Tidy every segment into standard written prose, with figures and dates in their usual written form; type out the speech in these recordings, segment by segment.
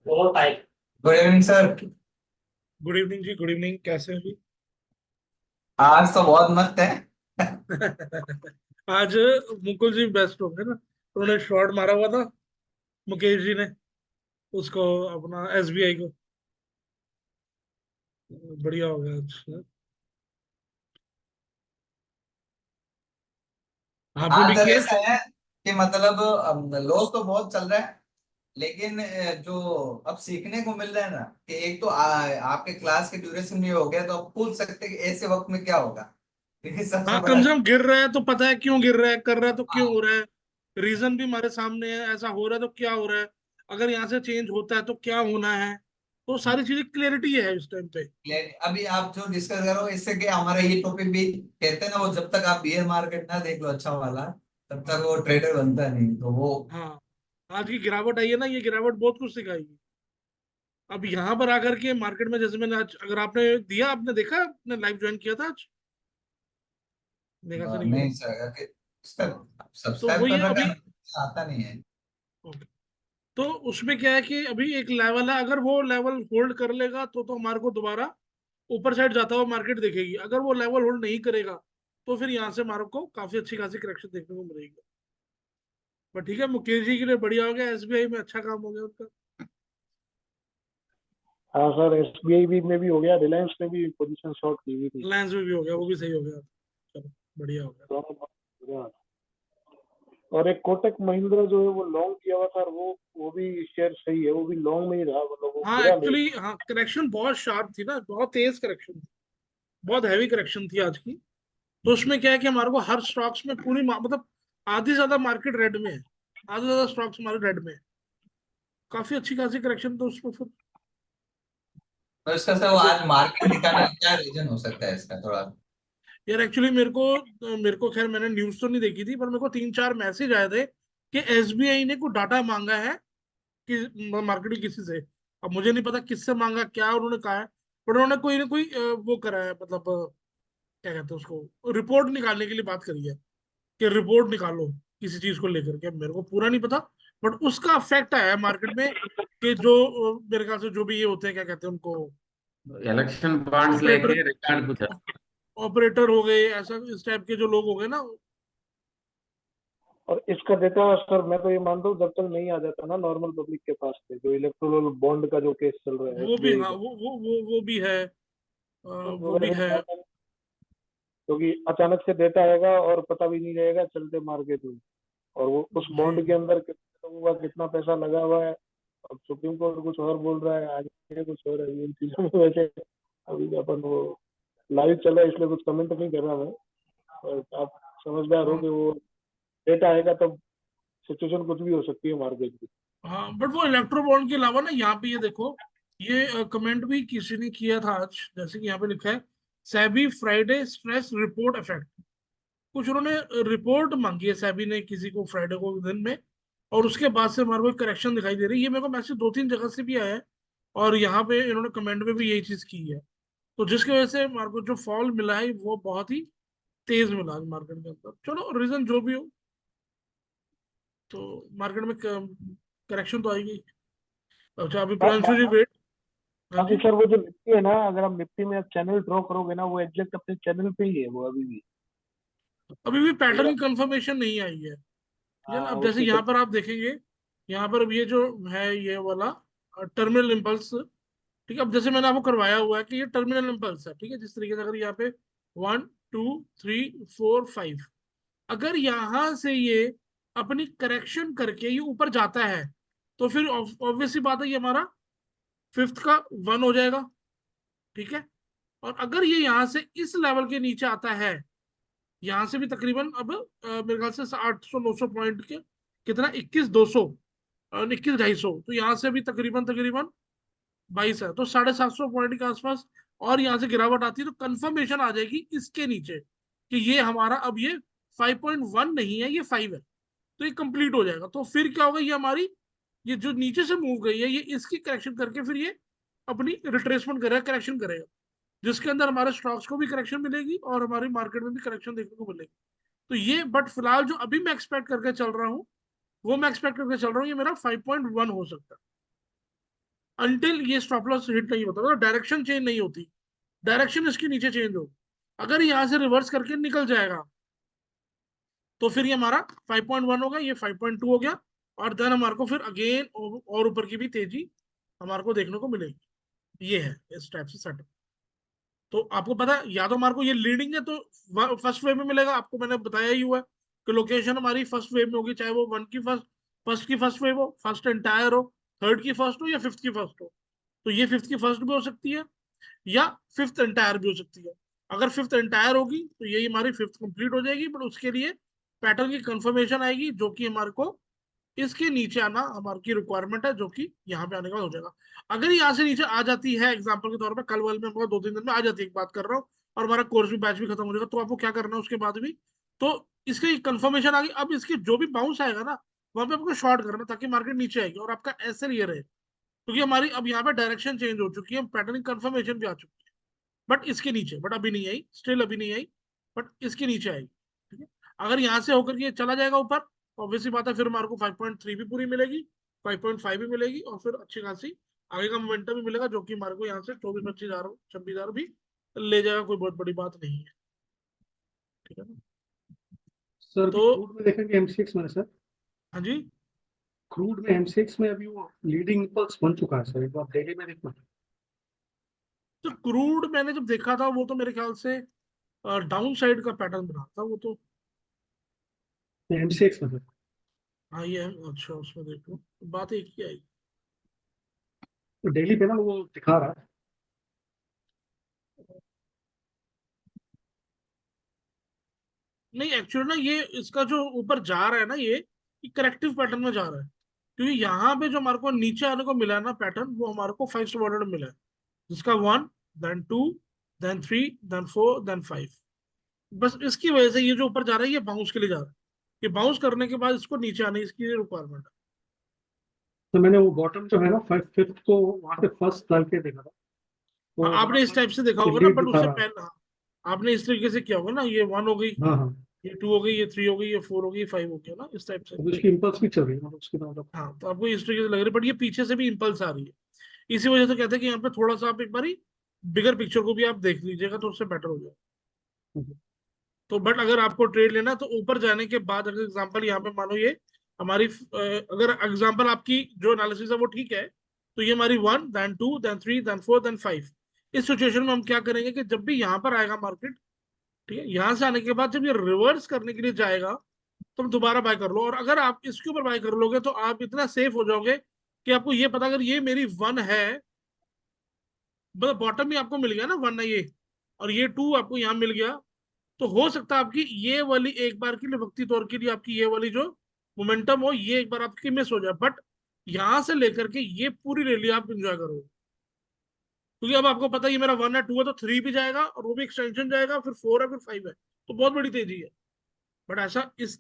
वो type. Good evening sir. Good evening जी, good evening. कैसे हैं जी? आज तो बहुत मस्त है। आज मुकुल जी बेस्ट होंगे ना। उन्होंने शॉट मारा हुआ था, मुकेश जी ने, उसको, अपना एसबीआई को। बढ़िया हो गया आज। आपने आज भी सर किया ऐसा है कि मतलब लॉस तो बहुत चल रहा है, लेकिन जो अब सीखने को मिल रहा है ना कि एक तो आपके क्लास के ड्यूरेशन भी हो गया, तो आप पूछ सकते हैं कि ऐसे वक्त में क्या होगा। ये सबसे हाँ, बड़ा। कम से कम गिर रहा है तो पता है क्यों गिर रहा है, कर रहा है तो क्यों हो हाँ, रहा है। रीजन भी हमारे सामने है, ऐसा हो रहा है तो क्या हो रहा है। अगर यहाँ से चेंज होता है तो क्या होना है। तो सारी चीजें क्लियरिटी है इस टाइम पे। अभी आप जो डिस्कस करो इससे कि हमारा ये टॉपिक भी कहते हैं ना, वो जब तक आप बियर मार्केट ना देख लो अच्छा वाला, तब तक वो ट्रेडर बनता नहीं, तो वो। हाँ, आज की गिरावट आई है ना, ये गिरावट बहुत कुछ सिखाएगी। अब यहाँ पर आकर के मार्केट में, जैसे मैंने आज, अगर आपने दिया, आपने देखा, आपने लाइव ज्वाइन किया था आज, देखा तो नहीं होगा। नहीं सर, तो सब्सक्राइब वही कर है रखा अभी। है, आता नहीं है। तो उसमें क्या है कि अभी एक लेवल है, अगर वो लेवल होल्ड कर लेगा तो हमारे को दोबारा ऊपर साइड जाता हुआ मार्केट दिखेगी। अगर वो लेवल होल्ड नहीं करेगा तो फिर यहाँ से हमारे को काफी अच्छी खासी करेक्शन देखने को मिलेगी। बट ठीक है, मुकेश जी के लिए बढ़िया हो गया, एसबीआई में अच्छा काम हो गया उनका। हाँ सर, एसबीआई भी में भी हो गया, रिलायंस में भी पोजीशन शॉर्ट की हुई थी। रिलायंस में भी हो गया, वो भी सही हो गया। चलो, बढ़िया हो गया। दोनों बहुत बढ़िया। और एक कोटक महिंद्रा जो है वो लॉन्ग किया हुआ था, और वो भी शेयर सही है, वो भी लॉन्ग में ही रहा, मतलब वो हाँ, गिरा नहीं। एक्चुअली हाँ, करेक्शन बहुत शार्प थी ना, बहुत तेज करेक्शन थी, बहुत हैवी करेक्शन थी आज की। तो उसमें क्या है कि हमारे को हर स्टॉक्स में पूरी मतलब आधी से ज्यादा मार्केट रेड में है, आधे से ज्यादा स्टॉक्स हमारे रेड में है। काफी अच्छी खासी करेक्शन, तो उसमें फिर तो इसका सर वो अब आज मार्केट दिखाना क्या रीजन हो सकता है इसका थोड़ा। यार, एक्चुअली मेरे को खैर, मैंने न्यूज तो नहीं देखी थी, पर मेरे को 3-4 मैसेज आए थे कि एसबीआई ने कुछ डाटा मांगा है कि मार्केट में किसी से। अब मुझे नहीं पता किससे मांगा, क्या उन्होंने कहा है। पर उन्होंने कोई ना कोई वो करा है, मतलब क्या कहते हैं उसको, रिपोर्ट निकालने के लिए बात करी है कि रिपोर्ट निकालो किसी चीज को लेकर के। मेरे को पूरा नहीं पता, बट उसका इफेक्ट आया है मार्केट में कि जो मेरे ख्याल से जो भी ये होते हैं, क्या कहते हैं उनको, इलेक्शन बॉन्ड्स ऑपरेटर, लेके रिकॉर्ड कुछ है। ऑपरेटर हो गए, ऐसा इस टाइप के जो लोग हो गए ना। और इसका डेटा सर, मैं तो ये मानता हूँ, जब तक नहीं आ जाता ना नॉर्मल पब्लिक के पास से, जो इलेक्टोरल बॉन्ड का जो केस चल रहा है वो भी, एसबीआई हाँ, का, वो भी है। तो वो भी वैसे है। तो आता नहीं, क्योंकि अचानक से डेटा आएगा और पता भी नहीं रहेगा चलते मार्केट में, और वो उस जी। बॉन्ड के अंदर कितने लोगों का कितना पैसा लगा हुआ है। अब सुप्रीम कोर्ट कुछ और बोल रहा है, आगे कुछ और है इन चीजों में। वैसे अभी अपन वो लाइव चला है, इसलिए कुछ कमेंट नहीं कर रहा मैं। और आप समझदार हो हाँ, कि वो डेटा आएगा तब सिचुएशन कुछ भी हो सकती है मार्केट की। हाँ, बट वो इलेक्ट्रो बॉन्ड के अलावा ना, यहाँ पे ये देखो, ये कमेंट भी किसी ने किया था आज, जैसे कि यहाँ पे लिखा है, SEBI Friday stress report effect. कुछ उन्होंने रिपोर्ट मांगी है सेबी ने किसी को फ्राइडे को दिन में, और उसके बाद से हमारे को करेक्शन दिखाई दे रही है। ये मेरे को मैसेज 2-3 जगह से भी आया है, और यहाँ पे इन्होंने कमेंट में भी यही चीज की है। तो जिसकी वजह से हमारे को जो फॉल मिला है वो बहुत ही तेज मिला आज मार्केट के अंदर। चलो, रीजन जो भी हो, तो मार्केट में करेक्शन तो आएगी। अच्छा, अभी प्रांशु जी वेट। हाँ बाकी जी। सर वो जो निफ्टी है ना, अगर आप निफ्टी में चैनल ड्रॉ करोगे ना, वो एग्जैक्ट अपने चैनल पे ही है वो अभी भी। अभी भी पैटर्न अगर की कंफर्मेशन नहीं आई है। ठीक है ना। हाँ, अब जैसे उसकी यहाँ पर आप देखेंगे, यहाँ पर अब ये जो है, ये वाला टर्मिनल इम्पल्स। ठीक है, अब जैसे मैंने आपको करवाया हुआ है कि ये टर्मिनल इम्पल्स है। ठीक है, जिस तरीके से अगर यहाँ पे 1, 2, 3, 4, 5, अगर यहाँ से ये अपनी करेक्शन करके ये ऊपर जाता है, तो फिर ऑब्वियस सी बात है, ये हमारा फिफ्थ का 1 हो जाएगा। ठीक है। और अगर ये यहाँ से इस लेवल के नीचे आता है, यहाँ से भी तकरीबन अब मेरे ख्याल से 800-900 पॉइंट के, कितना, 21,200, 21,250, तो यहाँ से भी तकरीबन तकरीबन 22 है, तो 750 पॉइंट के आसपास। और यहाँ से गिरावट आती है तो कंफर्मेशन आ जाएगी इसके नीचे कि ये हमारा अब ये 5.1 नहीं है, ये 5 है। तो ये कंप्लीट हो जाएगा, तो फिर क्या होगा, ये हमारी, ये जो नीचे से मूव गई है, ये इसकी करेक्शन करके फिर ये अपनी रिट्रेसमेंट करेगा, करेक्शन करेगा, जिसके अंदर हमारे स्टॉक्स को भी करेक्शन मिलेगी और हमारी मार्केट में भी करेक्शन देखने को मिलेगी। तो ये, बट फिलहाल जो अभी मैं एक्सपेक्ट करके चल रहा हूँ, वो मैं एक्सपेक्ट करके चल रहा हूँ, ये मेरा 5.1 हो सकता है। अनटिल ये स्टॉप लॉस हिट नहीं होता, मतलब डायरेक्शन चेंज नहीं होती, डायरेक्शन इसके नीचे चेंज हो। अगर यहाँ से रिवर्स करके निकल जाएगा तो फिर ये हमारा 5.1 होगा, ये 5.2 हो गया, और देन हमारे को फिर अगेन और ऊपर की भी तेजी हमारे को देखने को मिलेगी। ये है इस टाइप से सेटअप। तो आपको पता है, या तो हमारे को ये लीडिंग है तो फर्स्ट वेव में मिलेगा, आपको मैंने बताया ही हुआ है कि लोकेशन हमारी फर्स्ट वेव में होगी, चाहे वो वन की फर्स्ट की फर्स्ट वेव हो, फर्स्ट एंटायर हो, थर्ड की फर्स्ट हो, या फिफ्थ की फर्स्ट हो। तो ये फिफ्थ की फर्स्ट भी हो सकती है, या फिफ्थ एंटायर भी हो सकती है। अगर फिफ्थ एंटायर होगी तो यही हमारी फिफ्थ कंप्लीट हो जाएगी, बट उसके लिए पैटर्न की कंफर्मेशन आएगी, जो कि हमारे को इसके नीचे आना हमारी की रिक्वायरमेंट है, जो कि यहाँ पे आने के बाद हो जाएगा। अगर यहाँ से नीचे आ जाती है, एग्जाम्पल के तौर पर कल वाल में हमारा 2-3 दिन में आ जाती है, एक बात कर रहा हूँ, और हमारा कोर्स भी बैच भी खत्म हो जाएगा, तो आपको क्या करना है उसके बाद भी, तो इसकी कंफर्मेशन आ गई, अब इसके जो भी बाउंस आएगा ना, वहां पे आपको शॉर्ट करना, ताकि मार्केट नीचे आएगी और आपका ऐसे ये रहे, क्योंकि हमारी अब यहाँ पे डायरेक्शन चेंज हो चुकी है, पैटर्न कंफर्मेशन भी आ चुकी है, बट इसके नीचे, बट अभी नहीं आई, स्टिल अभी नहीं आई, बट इसके नीचे आएगी। ठीक है, अगर यहाँ से होकर के चला जाएगा ऊपर, ऑब्वियसली बात है, फिर हमारे को 5.3 भी पूरी मिलेगी, 5.5 भी मिलेगी, और फिर अच्छी खासी आगे का मोमेंटम भी मिलेगा, जो कि हमारे को यहाँ से 24-25 हजार 26 हजार भी ले जाएगा, कोई बहुत बड़ी बात नहीं है। ठीक है ना। सर तो क्रूड में देखेंगे एमसीएक्स में सर, हाँ जी, क्रूड में एमसीएक्स में अभी वो लीडिंग इंपल्स बन चुका है सर, एक बार डेली में देखना। तो क्रूड मैंने जब देखा था, वो तो मेरे ख्याल से डाउन साइड का पैटर्न बना था वो तो। एमसीएक्स में सर, हाँ ये अच्छा, उसमें देखो बात एक ही आई। तो डेली पे ना वो दिखा रहा है। नहीं एक्चुअली ना, ये इसका जो ऊपर जा रहा है ना, ये करेक्टिव पैटर्न में जा रहा है, क्योंकि यहाँ पे जो हमारे को नीचे आने को मिला है ना पैटर्न, वो हमारे को 5 ऑर्डर में मिला है, जिसका 1, देन 2, देन 3, देन 4, देन 5। बस इसकी वजह से ये जो ऊपर जा रहा है, ये बाउंस के लिए जा रहा है, ये बाउंस करने के बाद इसको नीचे आने इसकी रिक्वायरमेंट है। तो मैंने वो बॉटम जो है ना फिफ्थ को वहां से फर्स्ट डाल के देखा था, हाँ, तो आपने इस टाइप से देखा होगा ना, लीड बट दिखा उससे रहा है। पहले हाँ, आपने इस तरीके से किया होगा ना, ये 1 हो गई, हाँ हाँ, ये 2 हो गई, ये 3 हो गई, ये 4 हो गई, ये 5 हो गया ना, इस टाइप से। अभी उसकी इंपल्स भी चल रही है, मतलब उसकी मतलब। हाँ, तो आपको इस तरीके से लग रही है, बट ये पीछे से भी इंपल्स आ रही है, इसी वजह से कहते हैं कि यहाँ पे थोड़ा सा आप एक बारी बिगर पिक्चर को भी आप देख लीजिएगा, तो उससे बेटर हो जाएगा। तो बट अगर आपको ट्रेड लेना है, तो ऊपर जाने के बाद, अगर एग्जांपल यहाँ पे मानो ये हमारी अगर एग्जांपल आपकी जो एनालिसिस है वो ठीक है, तो ये हमारी 1, देन 2, देन 3, देन 4, देन 5। इस सिचुएशन में हम क्या करेंगे कि जब भी यहाँ पर आएगा मार्केट, ठीक है, यहाँ से आने के बाद जब ये रिवर्स करने के लिए जाएगा, तो हम दोबारा बाय कर लो, और अगर आप इसके ऊपर बाय कर लोगे तो आप इतना सेफ हो जाओगे कि आपको ये पता, अगर ये मेरी 1 है, मतलब बॉटम ही आपको मिल गया ना 1 है ये, और ये 2 आपको यहाँ मिल गया, तो हो सकता है आपकी ये वाली एक बार के लिए, वक्ती तौर के लिए आपकी ये वाली जो मोमेंटम हो, ये एक बार आपकी मिस हो जाए, बट यहां से लेकर के ये पूरी रैली आप इंजॉय करोगे, क्योंकि अब आपको पता है ये मेरा 1 है, 2 है, तो 3 भी जाएगा, और वो भी एक्सटेंशन जाएगा, फिर 4 है, फिर 5 है, तो बहुत बड़ी तेजी है। बट ऐसा इस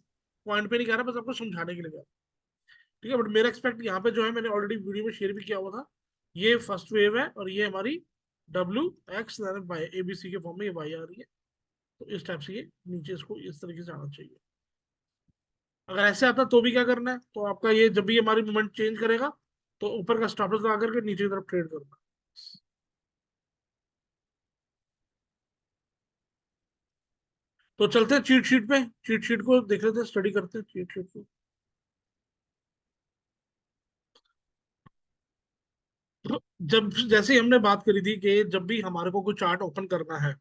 पॉइंट पे नहीं कह रहा, बस आपको समझाने के लिए कह रहा। ठीक है, बट मेरा एक्सपेक्ट यहाँ पे जो है, मैंने ऑलरेडी वीडियो में शेयर भी किया हुआ था, ये फर्स्ट वेव है, और ये हमारी WX वाई ABC के फॉर्म में ये वाई आ रही है, तो इस टाइप से ये नीचे इसको इस तरीके से आना चाहिए। अगर ऐसे आता तो भी क्या करना है, तो आपका ये जब भी हमारी मूवमेंट चेंज करेगा, तो ऊपर का स्टॉप लॉस लगा करके नीचे की तरफ ट्रेड करना। तो चलते हैं चीट शीट पे, चीट शीट को देख लेते हैं, स्टडी करते हैं चीट शीट को। तो जब जैसे ही हमने बात करी थी कि जब भी हमारे को कोई चार्ट ओपन करना है,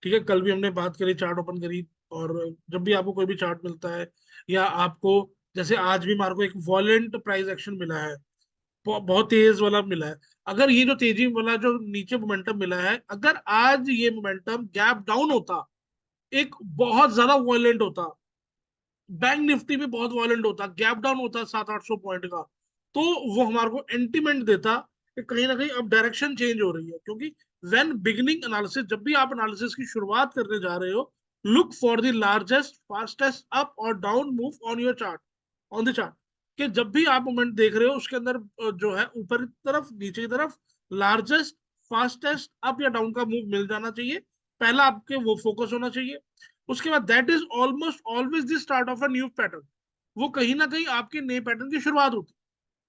ठीक है, कल भी हमने बात करी, चार्ट ओपन करी, और जब भी आपको कोई भी चार्ट मिलता है, या आपको जैसे आज भी हमारे को एक वॉलेंट प्राइस एक्शन मिला है, बहुत तेज वाला मिला है, अगर ये जो तेजी वाला जो नीचे मोमेंटम मिला है, अगर आज ये मोमेंटम गैप डाउन होता, एक बहुत ज्यादा वॉयलेंट होता, बैंक निफ्टी भी बहुत वॉयलेंट होता, गैप डाउन होता 700-800 पॉइंट का, तो वो हमारे को एंटीमेंट देता कि कहीं ना कहीं अब डायरेक्शन चेंज हो रही है, क्योंकि व्हेन बिगिनिंग एनालिसिस, जब भी आप एनालिसिस की शुरुआत करने जा रहे हो, look for the largest fastest up और down move on your chart, on the chart, कि जब भी आप मोमेंट देख रहे हो, उसके अंदर जो है ऊपर की तरफ, नीचे की तरफ लार्जेस्ट फास्टेस्ट अप या डाउन का मूव मिल जाना चाहिए, पहला आपके वो फोकस होना चाहिए। उसके बाद that is almost always the start of a new pattern, वो कहीं ना कहीं आपके नए पैटर्न की शुरुआत होती है।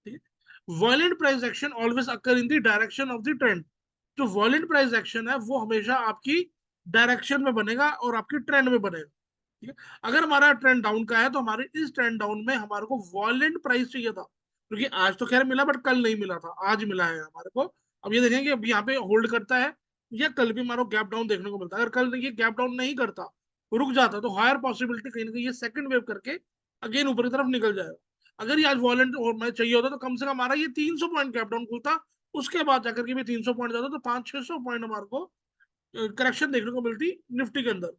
ठीक है, violent price action always occur in the direction of the trend. जो वॉयलेंट प्राइस एक्शन है वो हमेशा आपकी डायरेक्शन में बनेगा और आपकी ट्रेंड में बनेगा। ठीक है, अगर हमारा ट्रेंड डाउन का है तो हमारे इस ट्रेंड डाउन में हमारे को वॉयलेंट प्राइस चाहिए था, क्योंकि आज तो खैर मिला बट कल नहीं मिला था, आज मिला है हमारे को। अब ये देखेंगे अब यहाँ पे होल्ड करता है या कल भी हमारे गैप डाउन देखने को मिलता है। अगर कल ये गैप डाउन नहीं करता, रुक जाता, तो हायर पॉसिबिलिटी कहीं ना कहीं ये सेकंड वेव करके अगेन ऊपर की तरफ निकल जाएगा। अगर ये आज वॉलेंट और मैं चाहिए होता तो कम से कम हमारा ये 300 पॉइंट गैप डाउन खुलता, उसके बाद जाकर के भी 300 पॉइंट जाता, तो 500-600 पॉइंट हमारे को करेक्शन देखने को मिलती निफ्टी के अंदर।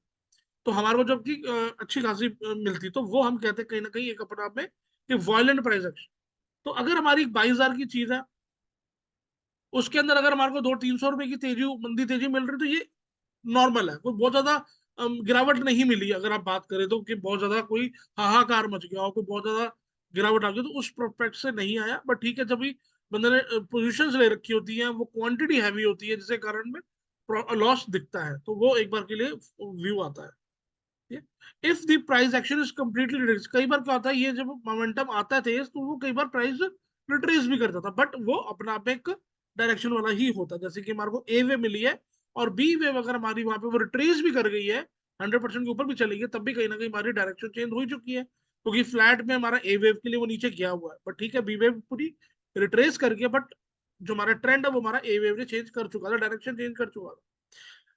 तो हमारे को जब की अच्छी खासी मिलती, तो वो हम कहते हैं कहीं ना कहीं एक अपने आप में कि वॉयलेंट प्राइस एक्शन। तो अगर हमारी 22,000 की चीज है, उसके अंदर अगर हमारे को 200-300 रुपए की तेजी मंदी तेजी मिल रही, तो ये नॉर्मल है, कोई बहुत ज्यादा गिरावट नहीं मिली। अगर आप बात करें तो कि बहुत ज्यादा कोई हाहाकार मच गया हो, कोई बहुत ज्यादा गिरावट आ गई, तो उस प्रोस्पेक्ट से नहीं आया। बट ठीक है, जब भी बंदे ने पोजीशंस ले रखी होती हैं, वो क्वांटिटी हैवी होती है, जिसके कारण में लॉस दिखता है, तो वो एक बार के लिए व्यू आता है। If the price action is completely retrace, कई बार क्या होता है, ये जब मोमेंटम आता है तेज, तो वो कई बार प्राइस रिट्रेस भी कर जाता है, बट वो अपना आप एक डायरेक्शन वाला ही होता है। जैसे कि हमारे को ए वे मिली है और बी वेव अगर हमारी वहां पे वो रिट्रेस भी कर गई है, 100% के ऊपर भी चली गई, तब भी कहीं ना कहीं हमारी डायरेक्शन चेंज हो चुकी है, क्योंकि फ्लैट में हमारा ए वेव के लिए वो नीचे गया हुआ है। बट ठीक है, बी वेव पूरी रिट्रेस कर गया, बट जो हमारा ट्रेंड है वो हमारा ए वेव ने चेंज कर चुका था, डायरेक्शन चेंज कर चुका था।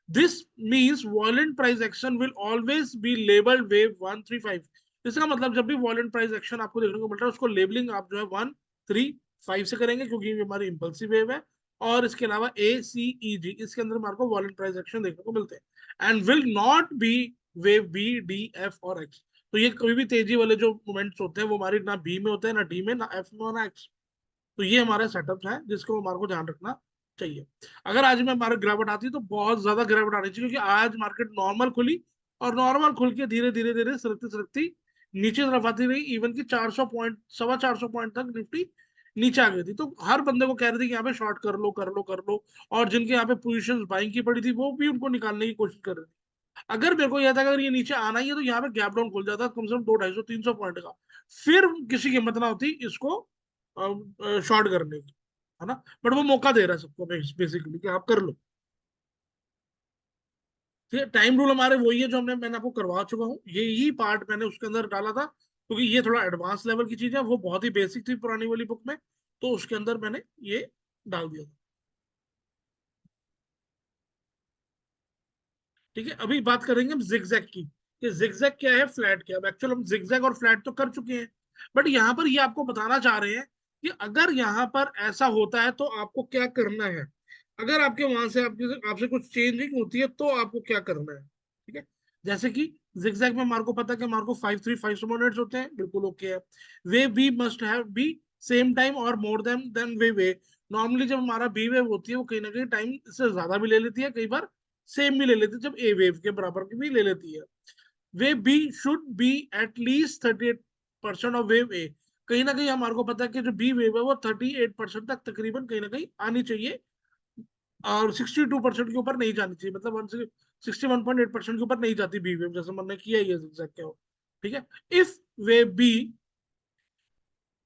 This means violent price action will always be labeled wave 135। इसका मतलब जब भी violent price action आपको देखने को मिल रहा है, उसको लेबलिंग आप जो है 135 से करेंगे, क्योंकि ये हमारी इंपल्सिव वेव है। और इसके अलावा ACEG, इसके अंदर हमारे को violent price action देखने को मिलते हैं, and will not be wave B, D, F और X। तो ये कभी भी तेजी वाले जो मोमेंट्स होते हैं वो हमारी ना B में होते हैं, ना D में, ना F में, ना X। तो ये हमारे सेटअप है जिसको हमारे को ध्यान रखना चाहिए। अगर आज में हमारे गिरावट आती है तो बहुत ज्यादा गिरावट आनी चाहिए, क्योंकि आज मार्केट नॉर्मल खुली और नॉर्मल खुल के धीरे धीरे धीरे सरकती सरकती नीचे तरफ आती रही, इवन की 400 पॉइंट 450 पॉइंट तक निफ्टी नीचे आ गई थी। तो हर बंदे को कह रहे थे कि यहाँ पे शॉर्ट कर लो कर लो कर लो, और जिनके यहाँ पे पोजीशंस बाइंग की पड़ी थी वो भी उनको निकालने की कोशिश कर रहे थे। अगर मेरे को यह था अगर ये नीचे आना ही है तो यहाँ पे गैप डाउन खुल जाता कम से कम 200-250-300 पॉइंट का, फिर किसी की हिम्मत ना होती इसको शॉर्ट करने की, है ना। बट वो मौका दे रहा है सबको बेसिकली कि आप कर लो। ठीक है, टाइम रूल हमारे वही है जो मैंने आपको करवा चुका हूँ, यही पार्ट मैंने उसके अंदर डाला था, क्योंकि ये थोड़ा एडवांस लेवल की चीज है, वो बहुत ही बेसिक थी पुरानी वाली बुक में, तो उसके अंदर मैंने ये डाल दिया था। ठीक है, अभी बात करेंगे हम जिगजैग की, कि जिगजैग क्या है, फ्लैट क्या है। एक्चुअल हम जिगजैग और फ्लैट तो कर चुके हैं, बट यहाँ पर ये आपको बताना चाह रहे हैं कि अगर यहाँ पर ऐसा होता है तो आपको क्या करना है। अगर आपके वहां से आपसे कुछ चेंजिंग होती है तो आपको क्या करना है। ठीक है, जैसे कि जिगजैग में हमारे को पता है कि हमारे को 5-3-5 सबोर्डिनेट्स होते हैं, बिल्कुल ओके है। Wave B must have be same time और मोर देन वे। नॉर्मली जब हमारा बी वेव होती है वो कहीं ना कहीं टाइम से ज्यादा भी ले लेती है, कई बार सेम भी ले लेती है, जब ए वेव के बराबर की भी ले लेती है। Wave B should be at least 38% of wave A. कहीं ना कहीं हमारे को पता है कि जो बी वेव है वो 38% तक तकरीबन कहीं ना कहीं आनी चाहिए, और 62% के ऊपर नहीं जानी चाहिए, मतलब 61.8% के ऊपर नहीं जाती बी वेव, जैसे मैंने किया ही है zigzag क्या हो। ठीक है, इफ वेव बी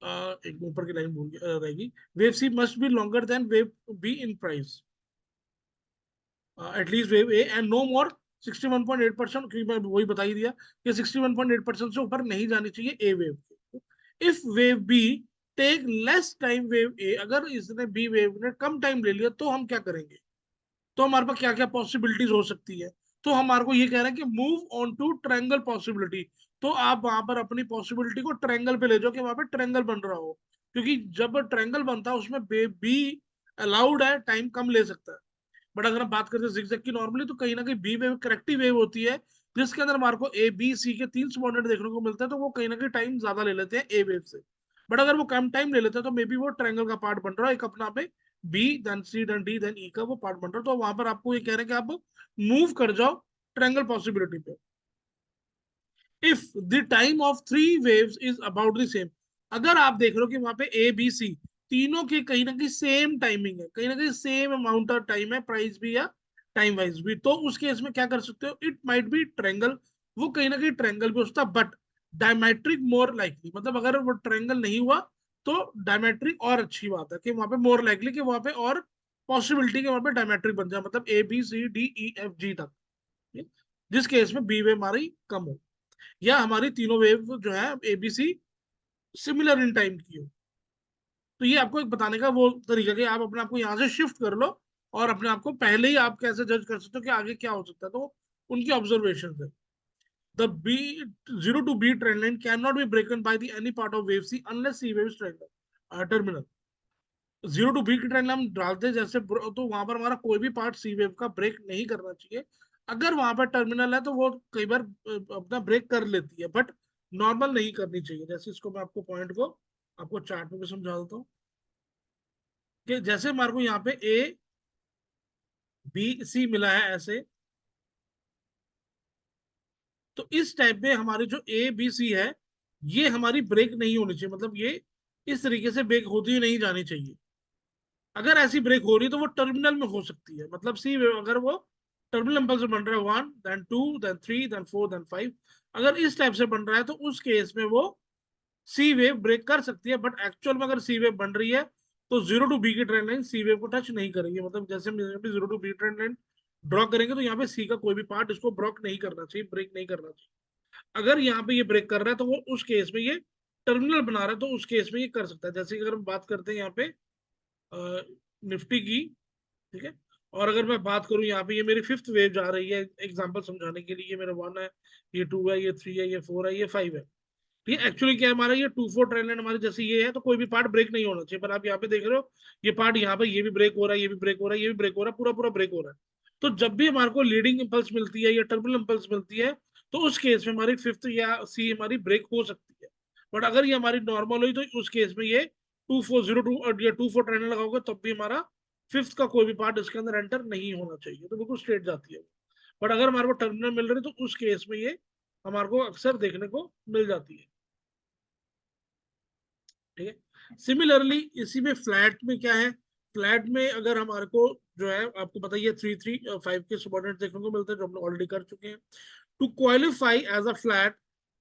एक ऊपर की लाइन भूल रहेगी, wave C must be longer than wave B in price, at least wave A and no more 61.8%, क्योंकि मैं वही बता ही दिया कि 61.8% से ऊपर नहीं जानी चाहिए A wave. If wave B take less time wave A, अगर इसने बी वेव ने कम टाइम ले लिया तो हम क्या करेंगे, तो हमारे पास क्या क्या पॉसिबिलिटीज हो सकती है। तो हमारे को ये कह रहे हैं कि move on to triangle possibility. तो आप वहां पर अपनी पॉसिबिलिटी को ट्रायंगल पे ले जाओ कि वहां पे ट्रायंगल बन रहा हो, क्योंकि जब ट्रायंगल बनता है उसमें बी अलाउड है, टाइम कम ले सकता है। बट अगर हम बात करते हैं जिगजैग की नॉर्मली, तो कहीं ना कहीं बी वेव करेक्टिव वेव होती है, जिसके अंदर हमारे को ए बी सी के 3 सबोर्डिनेट देखने को मिलता है, तो वो कहीं ना कहीं टाइम ज्यादा ले लेते हैं ए वेव से। बट अगर वो कम टाइम ले लेते हैं तो मे बी वो ट्रायंगल का पार्ट बन रहा है एक अपना पे, बी देन सी देन डी देन ई का वो पार्ट बन रहा है। तो वहां पर आपको ये कह रहे हैं कि आप मूव कर जाओ ट्रायंगल पॉसिबिलिटी पे। If the time of 3 waves is about the same, अगर आप देख रहे हो कि वहां पे ए बी सी तीनों की कहीं ना कहीं सेम टाइमिंग है, कहीं ना कहीं सेम अमाउंट ऑफ टाइम है, प्राइस भी या टाइम वाइज भी, तो उस केस में क्या कर सकते हो, इट माइट बी ट्रायंगल, वो कहीं ना कहीं ट्रायंगल भी हो सकता है, बट डायमेट्रिक मोर लाइकली, मतलब अगर वो ट्रायंगल नहीं हुआ तो डायमेट्री और अच्छी बात है कि वहां पे मोर लाइकली कि वहां पे और पॉसिबिलिटी के वहां पे डायमेट्री बन जाए, मतलब ABCDEFG तक, जिस केस में बी वेव हमारी कम हो या हमारी तीनों वेव जो है ABC सिमिलर इन टाइम की हो। तो ये आपको एक बताने का वो तरीका कि आप अपने आप को यहाँ से शिफ्ट कर लो और अपने आप को पहले ही आप कैसे जज कर सकते हो कि आगे क्या हो सकता है, तो उनकी ऑब्जर्वेशन है। The B 0 to B trend line cannot be broken by the any part of wave C unless C wave is terminal. 0 to B की ट्रेंड हम डालते हैं जैसे तो वहां पर हमारा कोई भी पार्ट C wave का ब्रेक नहीं करना चाहिए। अगर वहां पर टर्मिनल है तो वो कई बार अपना ब्रेक कर लेती है, बट नॉर्मल नहीं करनी चाहिए। जैसे इसको मैं आपको पॉइंट को आपको चार्ट में भी समझा देता हूँ कि जैसे हमारे को यहाँ पे ABC मिला है ऐसे, तो इस टाइप में हमारी जो ABC है ये हमारी ब्रेक नहीं होनी चाहिए, मतलब ये इस तरीके से ब्रेक होती ही नहीं जानी चाहिए। अगर ऐसी ब्रेक हो रही है तो वो टर्मिनल में हो सकती है, मतलब सी वेव अगर वो टर्मिनल इंपल्स बन रहा है 1 देन 2 देन 3 देन 4 देन 5, अगर इस टाइप से बन रहा है तो उस केस में वो सी वेव ब्रेक कर सकती है। बट एक्चुअल में अगर सी वेव बन रही है तो 0 टू बी की ट्रेंड लाइन सी वेव को टच नहीं करेंगे, मतलब जैसे हम 0 to be trend line draw करेंगे तो यहाँ पे सी का कोई भी पार्ट इसको ब्लॉक नहीं करना चाहिए, ब्रेक नहीं करना चाहिए। अगर यहाँ पे ये ब्रेक कर रहा है तो वो उस केस में ये टर्मिनल बना रहा है तो उस केस में ये कर सकता है। जैसे कि अगर हम बात करते हैं यहाँ पे निफ्टी की, ठीक है, और अगर मैं बात करूं यहाँ पे ये मेरी फिफ्थ वेव जा रही है एग्जांपल समझाने के लिए, ये मेरा 1 है, ये 2 है, ये 3 है, ये 4 है, ये 5 है। ठीक है, एक्चुअली क्या है हमारा ये 2-4 ट्रेंड लाइन हमारी जैसे ये है तो कोई भी पार्ट ब्रेक नहीं होना चाहिए, पर आप यहाँ पे देख रहे हो ये पार्ट यहाँ पे ये भी ब्रेक हो रहा है, ये भी ब्रेक हो रहा है, ये भी ब्रेक हो रहा है, पूरा पूरा ब्रेक हो रहा है। तो जब भी हमारे को लीडिंग इंपल्स मिलती है या टर्मिनल इंपल्स मिलती है तो उस केस में हमारी फिफ्थ या सी हमारी ब्रेक हो सकती है। बट अगर ये हमारी नॉर्मल हुई तो उस केस में ये 2402 और या 24 ट्रेंड लगाओगे तब भी हमारा फिफ्थ का कोई भी पार्ट इसके अंदर एंटर नहीं होना चाहिए, तो बिल्कुल स्ट्रेट जाती है। बट अगर हमारे को टर्मिनल मिल रही है तो उस केस में ये हमारे को अक्सर देखने को मिल जाती है। ठीक है, सिमिलरली इसी में फ्लैट में क्या है, फ्लैट में अगर हमारे को जो है आपको पता ही है 3-3-5 के सबऑर्डिनेट देखने को मिलते हैं जो हमने ऑलरेडी कर चुके हैं। To qualify as a flat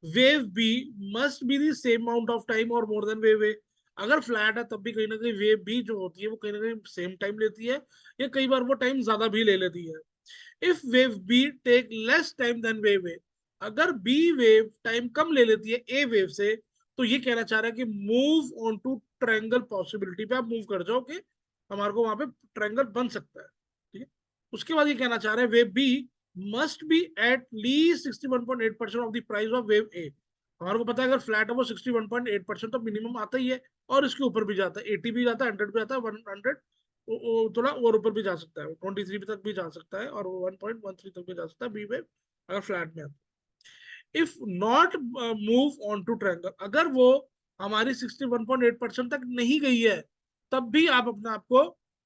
wave B must be the same amount of time और मोर देन वेव ए। अगर फ्लैट है तब भी कहीं ना कहीं वेव बी जो होती है वो कहीं ना कहीं सेम टाइम लेती है या कई बार वो टाइम ज्यादा भी ले लेती है। If wave B take less time then wave A, अगर बी वेव टाइम कम ले लेती है ए वेव से, तो ये कहना चाह रहा है कि move on to triangle possibility पे आप मूव कर जाओ कि हमारे को वहां पे ट्रायंगल बन सकता है। ठीक है, उसके बाद ये कहना चाह रहा है wave B must be at least 61.8% of the price of wave A. हमारे को पता है अगर फ्लैट है वो 61.8% तो मिनिमम आता ही है और इसके ऊपर भी जाता है, 80 भी जाता है, 100 भी आता है, 100 थोड़ा और ऊपर भी जा सकता है, 23 तक भी जा सकता है और 1.13 तक भी जा सकता है बी वेव अगर फ्लैट में आता है। If not move on to triangle, अगर वो हमारी 61.8% तक नहीं गई है तब भी आप अपने आप को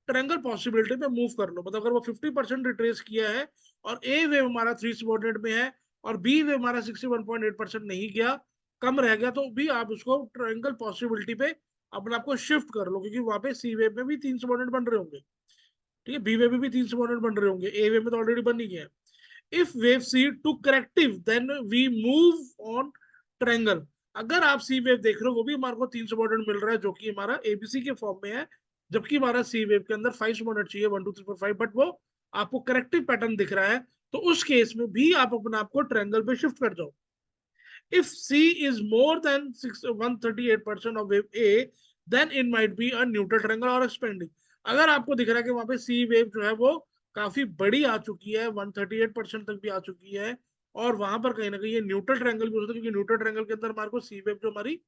ट्रायंगल पॉसिबिलिटी पे मूव कर लो। मतलब अगर वो 50% रिट्रेस किया है और ए वेव हमारा 3 सबऑर्डिनेट में है और बी वेव हमारा 61.8% नहीं गया, कम रह गया, तो भी आप उसको ट्रायंगल पॉसिबिलिटी पे अपने आप को शिफ्ट कर लो, क्योंकि वहां पे सी वेव में भी 3 सबऑर्डिनेट बन रहे होंगे, ठीक है, बी वेव में भी 3 सबऑर्डिनेट बन रहे होंगे, ए वेव में तो ऑलरेडी बन ही गया। If wave C to corrective then we move on triangle. अगर आप सी वेव देख रहे हो वो भी हमारे को 3 सबऑर्डिनेट मिल रहा है जो कि हमारा एबीसी के फॉर्म में है, जबकि हमारा सी वेव के अंदर 5 सबऑर्डिनेट चाहिए 1 2 3 4 5, बट वो आपको करेक्टिव पैटर्न दिख रहा है, तो उस केस में भी आप अपने आप को ट्रायंगल पे शिफ्ट कर जाओ। If C is more than 138% of wave A, then it might be a neutral triangle or expanding. अगर आपको दिख रहा है कि वहां पे C वेव जो है वो काफी बड़ी आ चुकी है, 138% तक भी आ चुकी है, और वहां पर कहीं ना कहीं ये न्यूट्रल ट्रायंगल भी हो सकता है, क्योंकि न्यूट्रल ट्रायंगल के अंदर हमारे को C वेव जो हमारी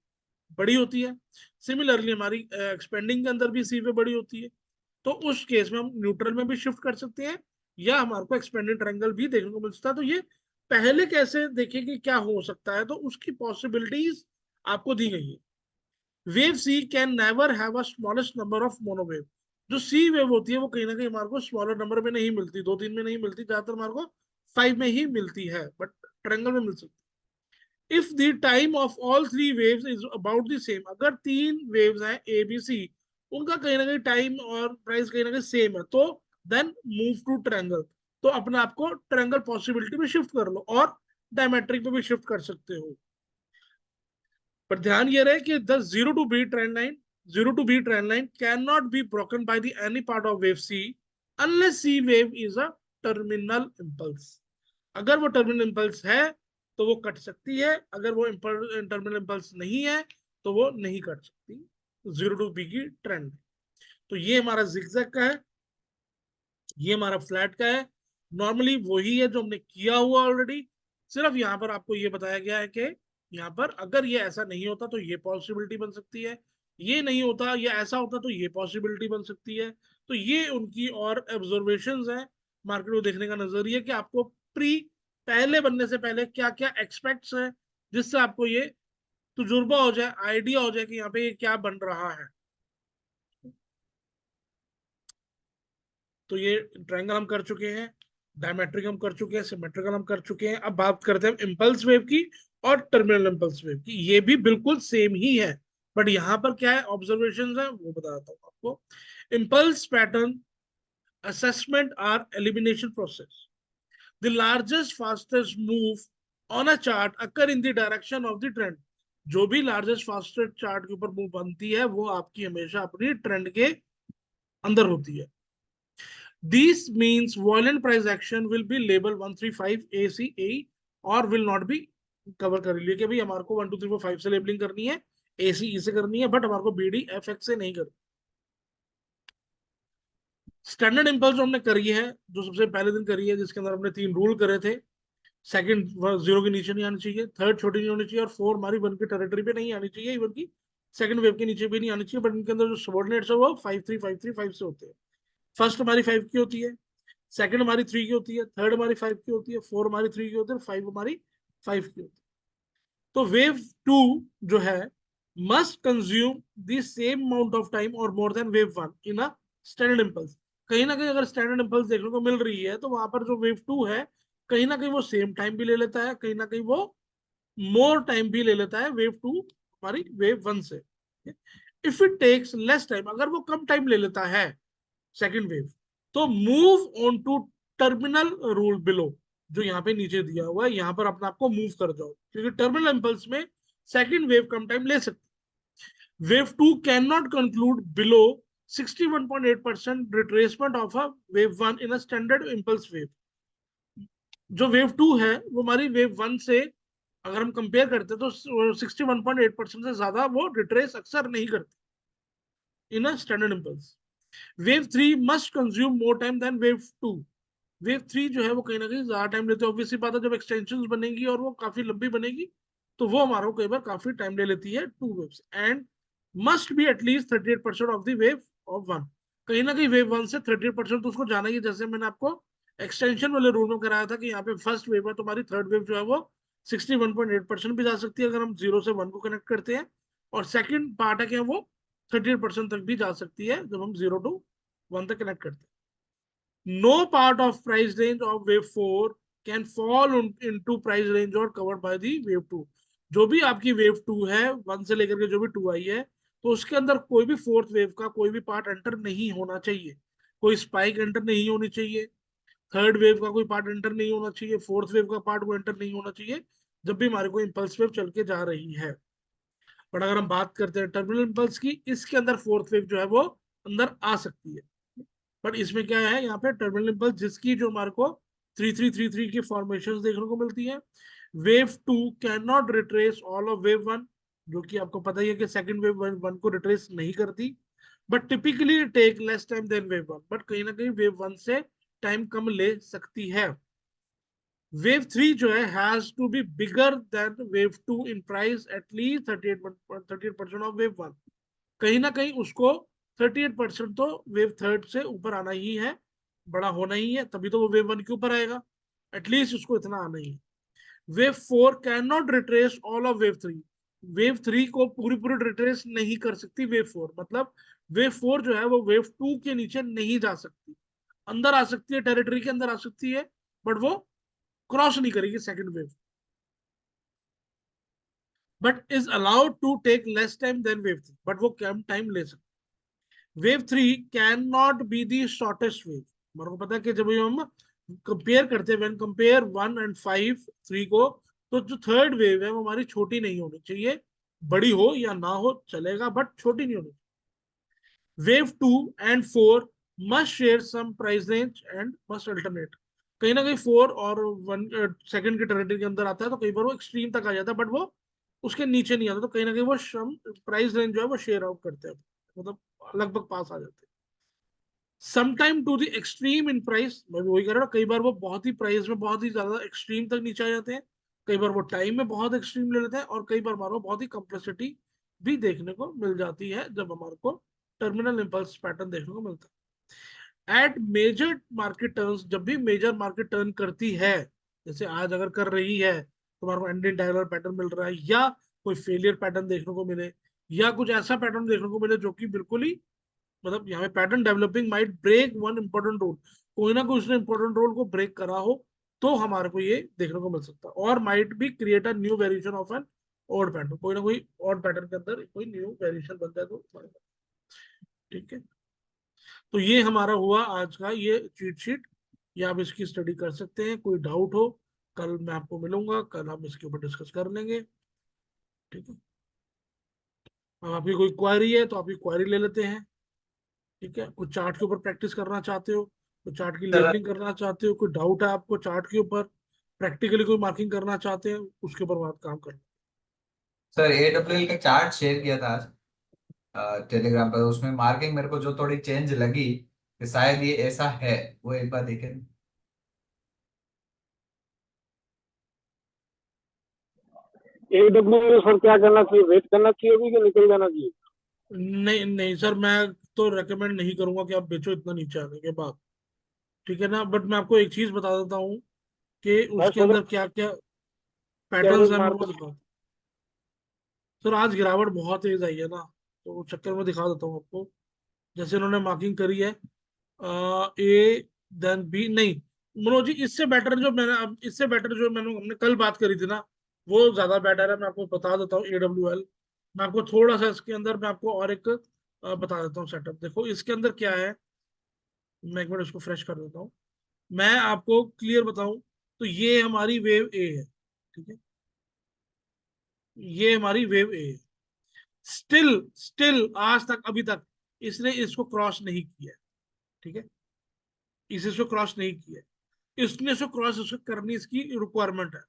बड़ी होती है, सिमिलरली हमारी एक्सपेंडिंग के अंदर भी C वेव बड़ी होती है, तो उस केस में हम न्यूट्रल में भी शिफ्ट कर सकते हैं या हमारे को एक्सपेंडेड ट्रायंगल भी देखने को मिल सकता है। तो ये पहले कैसे देखें कि क्या हो सकता है, तो उसकी पॉसिबिलिटीज आपको दी गई है। Wave C can never have a smallest number of monowave. जो सी वेव होती है वो कहीं ना कहीं हमारे को स्मॉलर नंबर में नहीं मिलती, 2-3 में नहीं मिलती, ज्यादातर हमारे को 5 में ही मिलती है, बट ट्रायंगल में मिल सकती है। If the time of all 3 waves is about the same, अगर 3 वेव्स हैं ए बी सी, उनका कहीं ना कहीं टाइम और प्राइस कहीं ना कहीं सेम है, तो देन मूव टू ट्रायंगल। तो अपने आप को ट्रायंगल पॉसिबिलिटी में शिफ्ट कर लो और डायमेट्रिक में भी शिफ्ट कर सकते हो। पर ध्यान ये रहे कि the 0 to B trend line 0 to B trend line cannot be broken by the any part of wave C unless C wave is a terminal impulse. अगर वो टर्मिनल इम्पल्स है तो वो कट सकती है, अगर वो टर्मिनल इम्पल्स नहीं है तो वो नहीं कट सकती 0 to B की ट्रेंड। तो ये हमारा जिगजैग का है, ये हमारा फ्लैट का है। नॉर्मली वही है जो हमने किया हुआ ऑलरेडी, सिर्फ यहाँ पर आपको ये बताया गया है कि यहाँ पर अगर ये ऐसा नहीं होता तो ये पॉसिबिलिटी बन सकती है, ये नहीं होता या ऐसा होता तो ये पॉसिबिलिटी बन सकती है। तो ये उनकी और ऑब्जर्वेशंस है, मार्केट को देखने का नजरिया कि आपको पहले बनने से पहले क्या क्या एक्सपेक्ट्स है, जिससे आपको ये तजुर्बा हो जाए, आइडिया हो जाए कि यहाँ पे ये क्या बन रहा है। तो ये ट्रायंगल हम कर चुके हैं, डायमेट्रिक हम कर चुके हैं, सिमेट्रिकल हम कर चुके हैं। अब बात करते हैं इम्पल्स वेव की और टर्मिनल इम्पल्स वेव की। ये भी बिल्कुल सेम ही है, बट यहाँ पर क्या है ऑब्जर्वेशंस है वो बताता हूँ आपको। Impulse pattern assessment are elimination process. The largest fastest move on a chart occur in the direction of the trend. जो भी largest fastest chart के ऊपर मूव बनती है वो आपकी हमेशा अपनी ट्रेंड के अंदर होती है। This means violent price action will be labeled 135 ACE और will not be कवर कर लिया कि भाई हमारे को 1 2 3 4 5 से लेबलिंग करनी है, ACE से करनी है, बट हमारे को BDFX से नहीं करनी। स्टैंडर्ड इम्पल्स जो हमने करी है, जो सबसे पहले दिन करी है, जिसके अंदर हमने 3 रूल करे थे। सेकंड 0 के नीचे नहीं आनी चाहिए, थर्ड छोटी नहीं होनी चाहिए, और 4 हमारी 1 की टेरिटरी पे नहीं आनी चाहिए, इवन की सेकंड वेव के नीचे भी नहीं आनी चाहिए। बट इनके अंदर जो सबऑर्डिनेट्स है वो 5 3 5 3 5 से होते हैं। फर्स्ट हमारी 5 की होती है, सेकंड हमारी 3 की होती है, थर्ड हमारी 5 की होती है, 4 हमारी 3 की होती है, 5 हमारी 5 की होती है। तो वेव 2 जो है must consume the same amount of time और more than wave 1 in a standard impulse. कहीं ना कहीं अगर स्टैंडर्ड इम्पल्स देखने को मिल रही है तो वहां पर जो वेव 2 है कहीं ना कहीं वो सेम टाइम भी ले लेता है, कहीं ना कहीं वो मोर टाइम भी ले लेता है वेव 2 हमारी वेव 1 से। If it takes less time, अगर वो कम टाइम ले लेता है सेकंड वेव, तो move on to terminal rule below, जो यहाँ पे नीचे दिया हुआ है, यहाँ पर अपने आप को मूव कर जाओ, क्योंकि टर्मिनल इम्पल्स में सेकंड वेव कम टाइम ले सकती। Wave 2 can not conclude below 61.8% retracement of a wave 1 in a standard impulse wave. जो वेव 2 है वो हमारी वेव 1 से अगर हम कंपेयर करते हैं तो 61.8% से ज्यादा वो रिट्रेस अक्सर नहीं करती in a standard impulse. Wave 3 must consume more time then wave 2। Wave 3 जो है वो कहीं ना कहीं ज्यादा टाइम लेते हैं। ऑब्वियसली बात है, जब एक्सटेंशन बनेगी और वो काफी लंबी बनेगी तो वो हमारा कई बार काफी टाइम ले लेती है 2 waves, and must be at least 38% of the wave of 1। कहीं ना कहीं वेव 1 से 38% तो उसको जाना ही है। जैसे मैंने आपको एक्सटेंशन वाले रूल में कराया था कि यहाँ पे फर्स्ट वेव है तो हमारी थर्ड वेव जो है वो 61.8% भी जा सकती है अगर हम 0 से 1 को कनेक्ट करते हैं, और सेकंड पार्ट है कि वो 38% तक भी जा सकती है जब हम 0 to 1 तक कनेक्ट करते हैं। No part of price range of wave 4 can fall into price range or covered by the wave 2। जो भी आपकी वेव 2 है 1 से लेकर के जो भी 2 आई है, तो उसके अंदर कोई भी फोर्थ वेव का कोई भी पार्ट एंटर नहीं होना चाहिए। कोई स्पाइक एंटर नहीं होनी चाहिए, थर्ड वेव का कोई पार्ट एंटर नहीं होना चाहिए, फोर्थ वेव का पार्ट को एंटर नहीं होना चाहिए जब भी हमारे को इम्पल्स वेव चल के जा रही है। बट अगर हम बात करते हैं टर्मिनल इम्पल्स की, इसके अंदर फोर्थ वेव जो है वो अंदर आ सकती है। बट इसमें क्या है, यहाँ पे टर्मिनल इम्पल्स जिसकी जो हमारे को 3333 की फॉर्मेशन देखने को मिलती है। Wave 2 can not retrace all of wave 1, जो कि आपको पता ही है कि सेकंड वेव 1 को रिट्रेस नहीं करती, but typically take less time then wave 1। But कहीं ना कहीं वेव 1 से टाइम कम ले सकती है। वेव 3 जो है has to be bigger than wave 2 in price एटलीस्ट 38% ऑफ वेव 1। कहीं ना कहीं उसको 38% तो वेव थर्ड से ऊपर आना ही है, बड़ा होना ही है, तभी तो वो वेव 1 के ऊपर आएगा, एटलीस्ट उसको इतना आना ही है। Wave 4 can not retrace all of wave 3। Wave 3 को पूरी पूरी रिट्रेस नहीं कर सकती वेव 4, मतलब वेव 4 जो है वो वेव 2 के नीचे नहीं जा सकती, अंदर आ सकती है, टेरिटरी के अंदर आ सकती है, बट वो क्रॉस नहीं करेगी second wave, but is allowed to take less time then wave 3, but वो कम टाइम ले सकती। Wave 3 can not be the shortest wave. मेरे को पता है कि जब हम कंपेयर करते हैं, व्हेन कंपेयर 1 and 5 3 को, तो जो थर्ड वेव है वो हमारी छोटी नहीं होनी चाहिए, बड़ी हो या ना हो चलेगा, बट छोटी नहीं होनी चाहिए। Wave 2 and 4 must share some price range and must alternate. कहीं ना कहीं 4 और 1 सेकंड के टेरिटरी के अंदर आता है, तो कई बार वो एक्सट्रीम तक आ जाता है, बट वो उसके नीचे नहीं आता, तो कहीं ना कहीं वो प्राइस रेंज जो है वो शेयर आउट करते हैं, मतलब लगभग पास आ जाते हैं। Sometime to the extreme in price, मैं भी वही कह रहा हूँ, कई बार वो बहुत ही प्राइस में बहुत ही ज्यादा एक्सट्रीम तक नीचे आ जाते हैं, कई बार वो टाइम में बहुत एक्सट्रीम ले लेते हैं, और कई बार हमारे को बहुत ही कम्प्लेक्सिटी भी देखने को मिल जाती है जब हमारे को टर्मिनल इम्पल्स पैटर्न देखने को मिलता है। एट मेजर मार्केट टर्न्स, जब भी मेजर मार्केट टर्न करती है, जैसे आज अगर कर रही है, तो हमारे को एंटी डायगोनल पैटर्न मिल रहा है, या कोई फेलियर पैटर्न देखने को मिले, या कुछ ऐसा पैटर्न देखने को मिले जो कि बिल्कुल ही, मतलब यहाँ पे pattern developing might break one important rule, कोई ना कोई उसने इंपॉर्टेंट रूल को ब्रेक करा हो, तो हमारे को ये देखने को मिल सकता है। और might be create a new variation of an odd pattern, कोई ना कोई ऑड पैटर्न के अंदर कोई न्यू वेरिएशन बन जाए तो ठीक है। तो ये हमारा हुआ आज का ये चीट शीट, ये आप इसकी स्टडी कर सकते हैं। कोई डाउट हो, कल मैं आपको मिलूंगा, कल हम इसके ऊपर डिस्कस कर लेंगे, ठीक है। अब आपकी कोई क्वेरी है तो आपकी क्वेरी ले लेते हैं, ठीक है। कुछ चार्ट के ऊपर प्रैक्टिस करना चाहते हो, कुछ चार्ट की सर लेबलिंग करना चाहते हो, कोई डाउट है आपको चार्ट के ऊपर, प्रैक्टिकली कोई मार्किंग करना चाहते हैं, उसके ऊपर बात काम करना। सर AWL का चार्ट शेयर किया था आज टेलीग्राम पर, उसमें मार्किंग मेरे को जो थोड़ी चेंज लगी कि शायद ये ऐसा है, वो एक बार देखें। AWL सर क्या करना चाहिए, वेट करना चाहिए अभी कि निकल जाना चाहिए? नहीं नहीं सर, मैं तो रेकमेंड नहीं करूंगा कि आप बेचो इतना नीचे आने के बाद, ठीक है ना। बट मैं आपको एक चीज बता देता हूँ कि मैं उसके सोच अंदर क्या क्या रहा पैटर्न्स हूँ है, मैं वो मार्केट दिखाता हूँ। सर आज गिरावट बहुत तेज आई है ना, तो वो चक्कर में दिखा देता हूँ आपको। जैसे उन्होंने मार्किंग करी है, ए देन बी, नहीं मनोज जी, इससे बेटर जो मैंने अब इससे बेटर जो मैंने हमने कल बात करी थी ना, वो ज्यादा बेटर है। मैं आपको बता देता हूँ AWL, मैं आपको थोड़ा सा इसके अंदर मैं आपको और एक बता देता हूँ सेटअप। देखो इसके अंदर क्या है, मैं एक मिनट इसको फ्रेश कर देता हूँ, मैं आपको क्लियर बताऊं। तो ये हमारी वेव ए है, ठीक है, ये हमारी वेव ए है। स्टिल स्टिल आज तक अभी तक इसने इसको क्रॉस नहीं किया है, ठीक है, इसे इसको क्रॉस नहीं किया है। इसने इसको क्रॉस उसको करनी इसकी रिक्वायरमेंट है।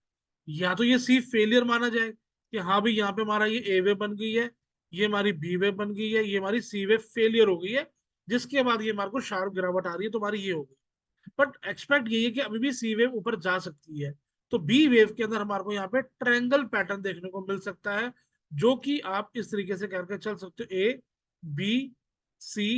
या तो ये सी फेलियर माना जाए कि हाँ भाई यहाँ पे हमारा ये ए वे बन गई है, ये हमारी बी वे बन गई है, ये हमारी सी वे फेलियर हो गई है, जिसके बाद ये हमारे को शार्प गिरावट आ रही है, तो हमारी ये हो गई। बट एक्सपेक्ट यही है कि अभी भी सी वेव ऊपर जा सकती है। तो बी वेव के अंदर हमारे को यहाँ पे ट्रायंगल पैटर्न देखने को मिल सकता है, जो कि आप इस तरीके से करके चल सकते हो, A B C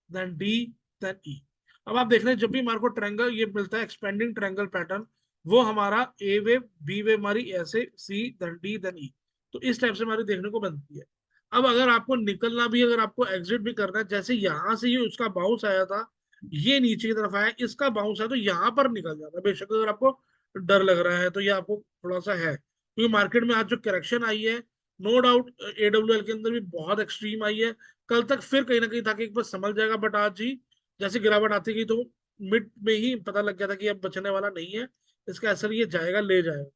then D then E. अब आप देख रहे हैं जब भी हमारे को ट्रायंगल ये मिलता है एक्सपेंडिंग ट्रायंगल पैटर्न, वो हमारा ए वेव बी वेव हमारी ऐसे सी देन डी देन ई, तो इस टाइप से हमारी देखने को बनती है। अब अगर आपको निकलना भी, अगर आपको एग्जिट भी करना है, जैसे यहां से ये उसका बाउंस आया था, ये नीचे की तरफ आया, इसका बाउंस है, तो यहाँ पर निकल जाता है बेशक। अगर आपको डर लग रहा है तो ये आपको थोड़ा सा है, क्योंकि मार्केट में आज जो करेक्शन आई है, नो डाउट AWL के अंदर भी बहुत एक्सट्रीम आई है। कल तक फिर कहीं ना कहीं था कि एक बार संभल जाएगा, बट आज ही जैसे गिरावट आती गई तो मिड में ही पता लग गया था कि अब बचने वाला नहीं है, इसका असर ये जाएगा ले जाएगा।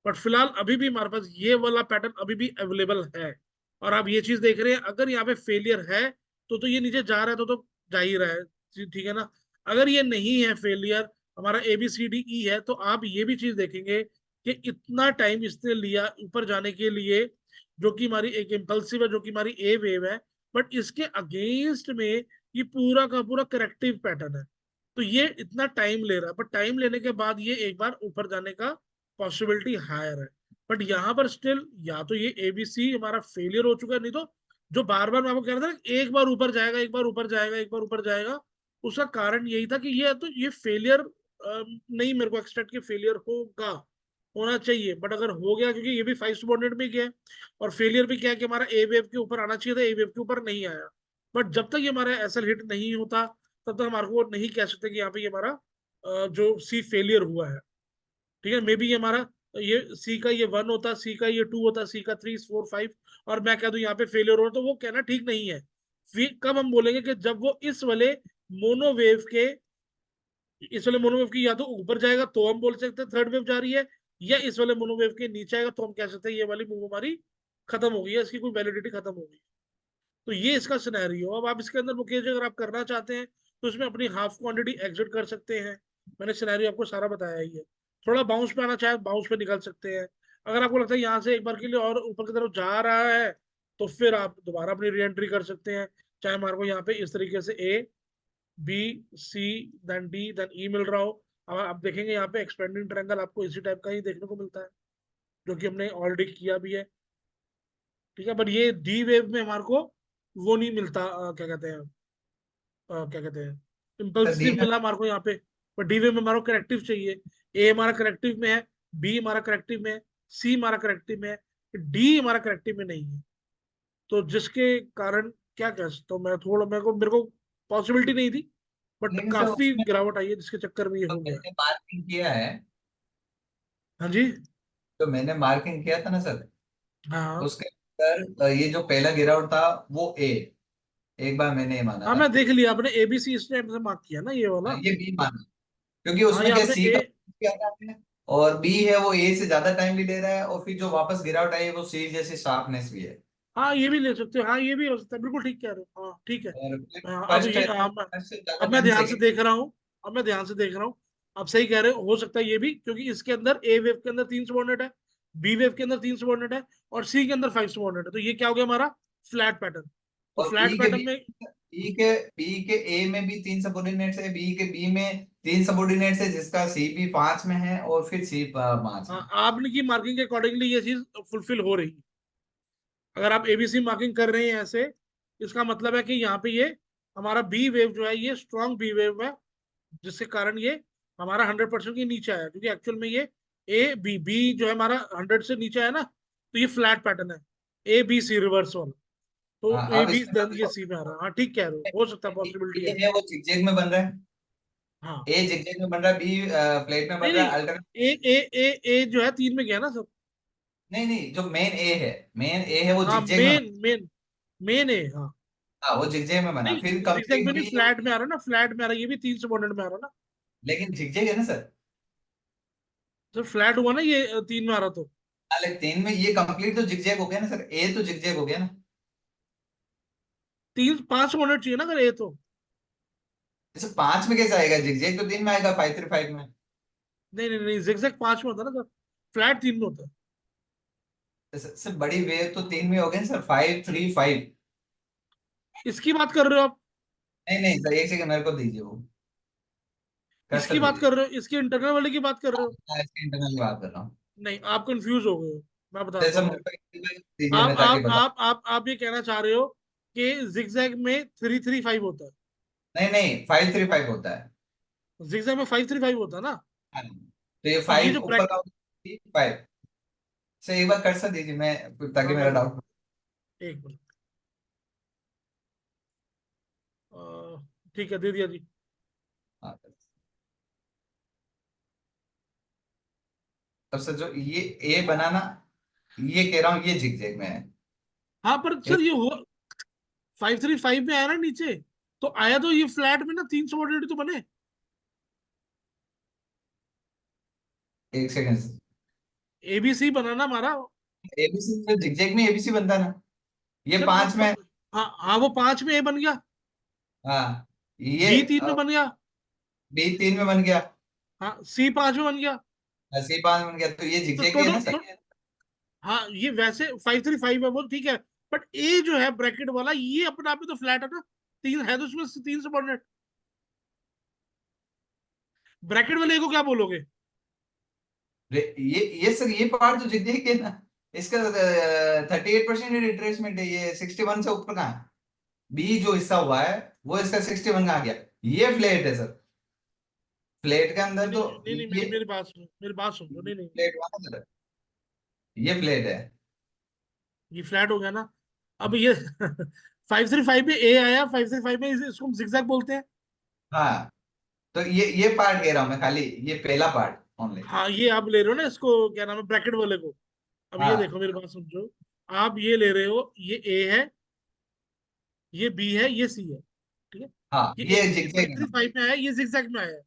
बट फिलहाल अभी भी हमारे पास ये वाला पैटर्न अभी भी अवेलेबल है। और आप ये चीज देख रहे हैं, अगर यहाँ पे फेलियर है तो ये नीचे जा रहा है, तो जा ही रहा है, ठीक है ना। अगर ये नहीं है फेलियर, हमारा ABCDE है, तो आप ये भी चीज देखेंगे कि इतना टाइम इसने लिया ऊपर जाने के लिए, जो कि हमारी एक इम्पल्सिव है, जो कि हमारी ए वेव है, बट इसके अगेंस्ट में ये पूरा का पूरा करेक्टिव पैटर्न है। तो ये इतना टाइम ले रहा है, बट टाइम लेने के बाद ये एक बार ऊपर जाने का पॉसिबिलिटी हायर है। बट यहाँ पर स्टिल या तो ये ABC हमारा फेलियर हो चुका है, नहीं तो जो बार बार मैं आपको कह रहा था ना, एक बार ऊपर जाएगा, एक बार ऊपर जाएगा, एक बार ऊपर जाएगा, उसका कारण यही था कि ये तो ये फेलियर नहीं, मेरे को एक्सपेक्ट कि फेलियर होगा, होना चाहिए, बट अगर हो गया, क्योंकि ये भी 5 सबऑर्डिनेट में गया है, और फेलियर भी क्या है कि हमारा ए वेव के ऊपर आना चाहिए था, ए वेव के ऊपर नहीं आया। बट जब तक ये हमारा एसएल हिट नहीं होता, तब तक हमारे को नहीं कह सकते कि यहाँ पे ये हमारा जो सी फेलियर हुआ है, ठीक है। मे बी ये हमारा ये सी का ये 1 होता, सी का ये 2 होता, सी का 3 4 5, और मैं कह दूं यहाँ पे फेलियर हो रहा, तो वो कहना ठीक नहीं है। फिर कब हम बोलेंगे कि जब वो इस वाले मोनोवेव की या तो ऊपर जाएगा तो हम बोल सकते हैं थर्ड वेव जा रही है, या इस वाले मोनोवेव के नीचे आएगा तो हम कह सकते हैं ये वाली मूव हमारी खत्म हो गई है, इसकी कोई वैलिडिटी खत्म हो गई है। तो ये इसका सिनेरियो। अब आप इसके अंदर मुकेश अगर आप करना चाहते हैं तो इसमें अपनी हाफ क्वांटिटी एग्जिट कर सकते हैं। मैंने सिनेरियो आपको सारा बताया ही है। थोड़ा बाउंस पे आना चाहे बाउंस पे निकल सकते हैं। अगर आपको लगता है यहाँ से एक बार के लिए और ऊपर की तरफ जा रहा है तो फिर आप दोबारा अपनी री एंट्री कर सकते हैं। चाहे हमारे को यहाँ पे इस तरीके से A B C then D then E मिल रहा हो। अब आप देखेंगे यहाँ पे एक्सपेंडिंग ट्रायंगल आपको इसी टाइप का ही देखने को मिलता है, जो कि हमने ऑलरेडी किया भी है। ठीक है, बट ये डी वेव में हमारे को वो नहीं मिलता, क्या कहते हैं, क्या कहते हैं, सर डी इम्पल्सिव में मिला हमारे को यहाँ पे। पर डी वेव में हमारा करेक्टिव चाहिए। ए हमारा करेक्टिव में है, बी हमारा करेक्टिव में है, सी हमारा करेक्टिव में है, डी हमारा करेक्टिव में नहीं है। तो जिसके कारण क्या कह तो मैं थोड़ा मेरे को पॉसिबिलिटी नहीं थी, बट लेकिन सर काफी उसमें गिरावट आई है जिसके चक्कर में ये तो हो गया। मैंने मार्किंग किया है, हाँ जी। तो मैंने मार्किंग किया था ना सर, हाँ उसके अंदर ये जो पहला गिरावट था वो ए, एक बार मैंने ये माना हाँ, था। मैं देख लिया, आपने एबीसी इस टाइप से मार्क किया ना ये वाला। ये बी माना, क्योंकि हाँ, ये उसमें क्या आपने सी ए। का किया था आपने, और बी है वो ए से ज्यादा टाइम भी ले रहा है, और फिर जो वापस गिरावट आई है वो सी जैसी शार्पनेस भी है। हाँ, ये भी ले सकते हो, हाँ ये भी हो सकता है, बिल्कुल ठीक कह रहे हो, हाँ ठीक है। और हाँ, अब फर्स्ट ये, है, हाँ, फर्स्ट से ज्यादा अब मैं टाइम ध्यान से सेकंड। देख रहा हूँ। अब मैं ध्यान से देख रहा हूँ। आप सही कह रहे हो, सकता है ये भी, क्योंकि इसके अंदर ए वेव के अंदर 3 सबऑर्डिनेट है, बी वेव के अंदर 3 सबऑर्डिनेट है, और सी के अंदर 5 सबऑर्डिनेट है। तो ये क्या हो गया हमारा फ्लैट पैटर्न। तो और फ्लैट पैटर्न में, बी के ए में भी 3 सबोर्डिनेट्स है, बी के बी में 3 सबोर्डिनेट्स है, जिसका सी भी 5 में है और फिर सी 5 में। हाँ, आपने की मार्किंग के अकॉर्डिंगली ये चीज फुलफिल हो रही है। अगर आप एबीसी मार्किंग कर रहे हैं ऐसे, इसका मतलब है कि यहाँ पे ये हमारा बी वेव जो है ये स्ट्रॉन्ग बी वेव है, जिसके कारण ये हमारा 100% के नीचे आया, क्योंकि एक्चुअल में ये ए बी बी जो है हमारा 100 से नीचे है ना, तो ये फ्लैट पैटर्न है, ए बी सी रिवर्स वाला। हाँ तो ए अब बी इसमें देन ये सी में आ रहा है। हाँ ठीक कह रहे हो सकता है, पॉसिबिलिटी ए है। है वो जिगजैग में बन रहा है, हाँ, ए जिगजैग में बन रहा है, बी फ्लैट में नहीं बन रहा नहीं, है, अल्टरनेट। ए ए ए ए जो है 3 में गया ना सब। नहीं नहीं, जो मेन ए है, मेन ए है वो हाँ, जिगजैग में बना। मेन मेन मेन है, हाँ। हाँ वो जिगजैग में बना, नहीं, फिर zigzag कंप्लीट में नहीं, बी है फ्लैट में आ रहा है ना, फ्लैट में आ रहा है, ये भी 3 सबऑर्डिनेट में आ रहा है ना। लेकिन जिगजैग है ना सर। जब फ्लैट हुआ ना ये 3 में आ रहा तो। हाँ, लेकिन 3 में ये कंप्लीट तो जिगजैग हो गया ना सर, ए तो जिगजैग हो गया ना। 5 सबऑर्डिनेट चाहिए ना अगर ए तो। जैसे 5 में कैसे आएगा, जिगजैग तो 3 में आएगा, 5 3 5 में। नहीं नहीं नहीं, zigzag 5 में होता है ना सर, फ्लैट 3 में होता है। सर बड़ी वेव तो 3 में हो गए ना सर, 5 3 5। इसकी बात कर रहे हो आप? नहीं नहीं सर, एक सेकंड मेरे को दीजिए, वो कर इसकी सर बात दीजिए। कर रहे हो, इसकी इंटरनल वाले की बात कर रहे हो? हाँ, इसके इंटरनल की बात कर रहा हूँ। नहीं, आप कंफ्यूज हो गए हो। मैं बताता जैसे हूँ मेरे आप। को एक दीजिए, मैं ताकि आप बता। आप आप आप ये कहना चाह रहे हो कि zigzag में 3 3 5 होता है? नहीं नहीं, 5 3 5 होता है। zigzag में 5 3 5 होता है ना? हाँ, तो ये तो ये 5 जो ऊपर ब्रैकेट, का 5 से एक बार कर सर दीजिए, मैं ताकि हाँ मेरा मैं डाउट। एक मिनट, ठीक है, दे दिया जी। हाँ, तब सर जो ये ए बनाना, ये कह रहा हूँ ये जिगजैग में है। हाँ, पर सर ये हुआ 5 3 5 में आया ना नीचे, तो आया तो ये फ्लैट में ना, 3 सबऑर्डिनेट तो बने। एक सेकंड। एबीसी बना ना हमारा। एबीसी में जिगजैग में एबीसी बनता है ना, ये सर 5 में। हाँ हाँ, वो 5 में ए बन गया, हाँ ये बी 3 में बन गया, बी 3 में बन गया, हाँ सी 5 में बन गया। सी 5 में बन गया, तो ये तो जिगजैग ही है ना टोटल, सर। हाँ ये वैसे 5 3 5 है वो ठीक है, बट ए जो है ब्रैकेट वाला ये अपने आप में तो फ्लैट है ना, 3 है तो उसमें 3 सबऑर्डिनेट। ब्रैकेट वाले ए को क्या बोलोगे? ये सर ये पार्ट तो जिगजैग है ना, इसका 38% रिट्रेसमेंट है, ये 61 से ऊपर कहाँ, बी जो हिस्सा हुआ है वो इसका 61 कहाँ गया, ये फ्लैट है सर। फ्लैट के नहीं अंदर तो नहीं नहीं नहीं, ये मेरी बात सुनो, मेरी बात समझो, नहीं नहीं, फ्लैट हुआ ना सर, ये फ्लैट है। ये फ्लैट हो गया ना। अब ये 5 3 5 में ए आया, 5 3 5 में इसको हम जिगजैग बोलते हैं। हाँ, तो ये पार्ट कह रहा हूँ मैं, खाली ये पहला पार्ट ओनली। हाँ, ये आप ले रहे हो ना इसको, क्या नाम है, ब्रैकेट वाले को। अब ये हाँ देखो, मेरी बात समझो, आप ये ले रहे हो, ये ए है, ये बी है, ये सी है, ठीक है। हाँ, ये ये ए जिगजैग फाइव है थ्री ना। फाइव में आया, ये जिगजैग में आया है।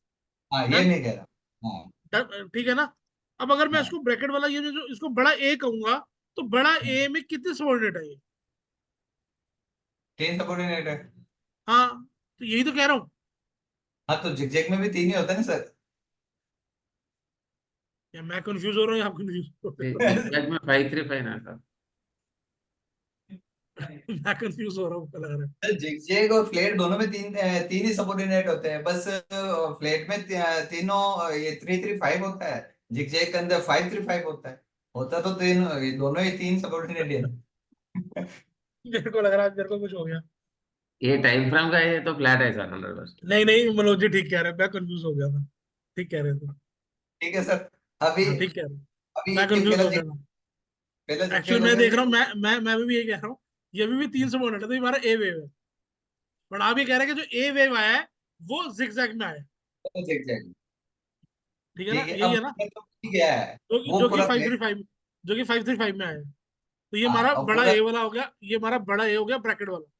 हाँ ये डन, नहीं कह रहा। हाँ ठीक है ना। अब अगर मैं हाँ, इसको ब्रैकेट वाला ये जो इसको बड़ा ए कहूंगा, तो बड़ा ए में कितने सबऑर्डिनेट है ये? तीन सबऑर्डिनेट है। हाँ, तो यही तो कह रहा हूँ। हाँ तो जिगजैग में भी तीन ही होता है ना सर। या मैं कंफ्यूज हो रहा हूँ या आप कंफ्यूज हो रहे जिगजैग में 5-3-5 ना सर। हो? मैं कंफ्यूज हो रहा हूँ, लग रहा है। जिगजैग और फ्लेट दोनों में तीन ही सबऑर्डिनेट होते हैं बस। फ्लेट में तीनों ये 3-3-5 होता है। जिगजैग के अंदर 5-3-5 होता है। होता तो तीन, ये दोनों ही तीन सबऑर्डिनेट है। मेरे को लग रहा है मेरे को कुछ हो गया। ये टाइम फ्रेम का है तो फ्लैट है सर 100%। नहीं नहीं, मनोज जी ठीक कह रहे हैं, मैं कंफ्यूज हो गया था। ठीक कह रहे थे। ठीक है सर। अभी हाँ ठीक कह रहे हैं। अभी मैं कंफ्यूज पहला हो गया था। पहला एक्चुअली मैं लोगे। देख रहा हूँ, मैं भी यही कह रहा हूँ। ये भी 300 है तो ये हमारा ए वेव है। बट आप ये कह रहे हैं कि जो ए वेव आया है वो जिगजैग में आया है। जिगजैग। ठीक है ना, ठीक है, यही अब है ना। तो ठीक है। वो जो कि पूरा फाइव थ्री फ्लेट। फाइव जो कि 535 में आया है। तो ये हाँ हमारा और बड़ा पूरा ए वाला हो गया, ये हमारा बड़ा ए हो गया ब्रैकेट वाला।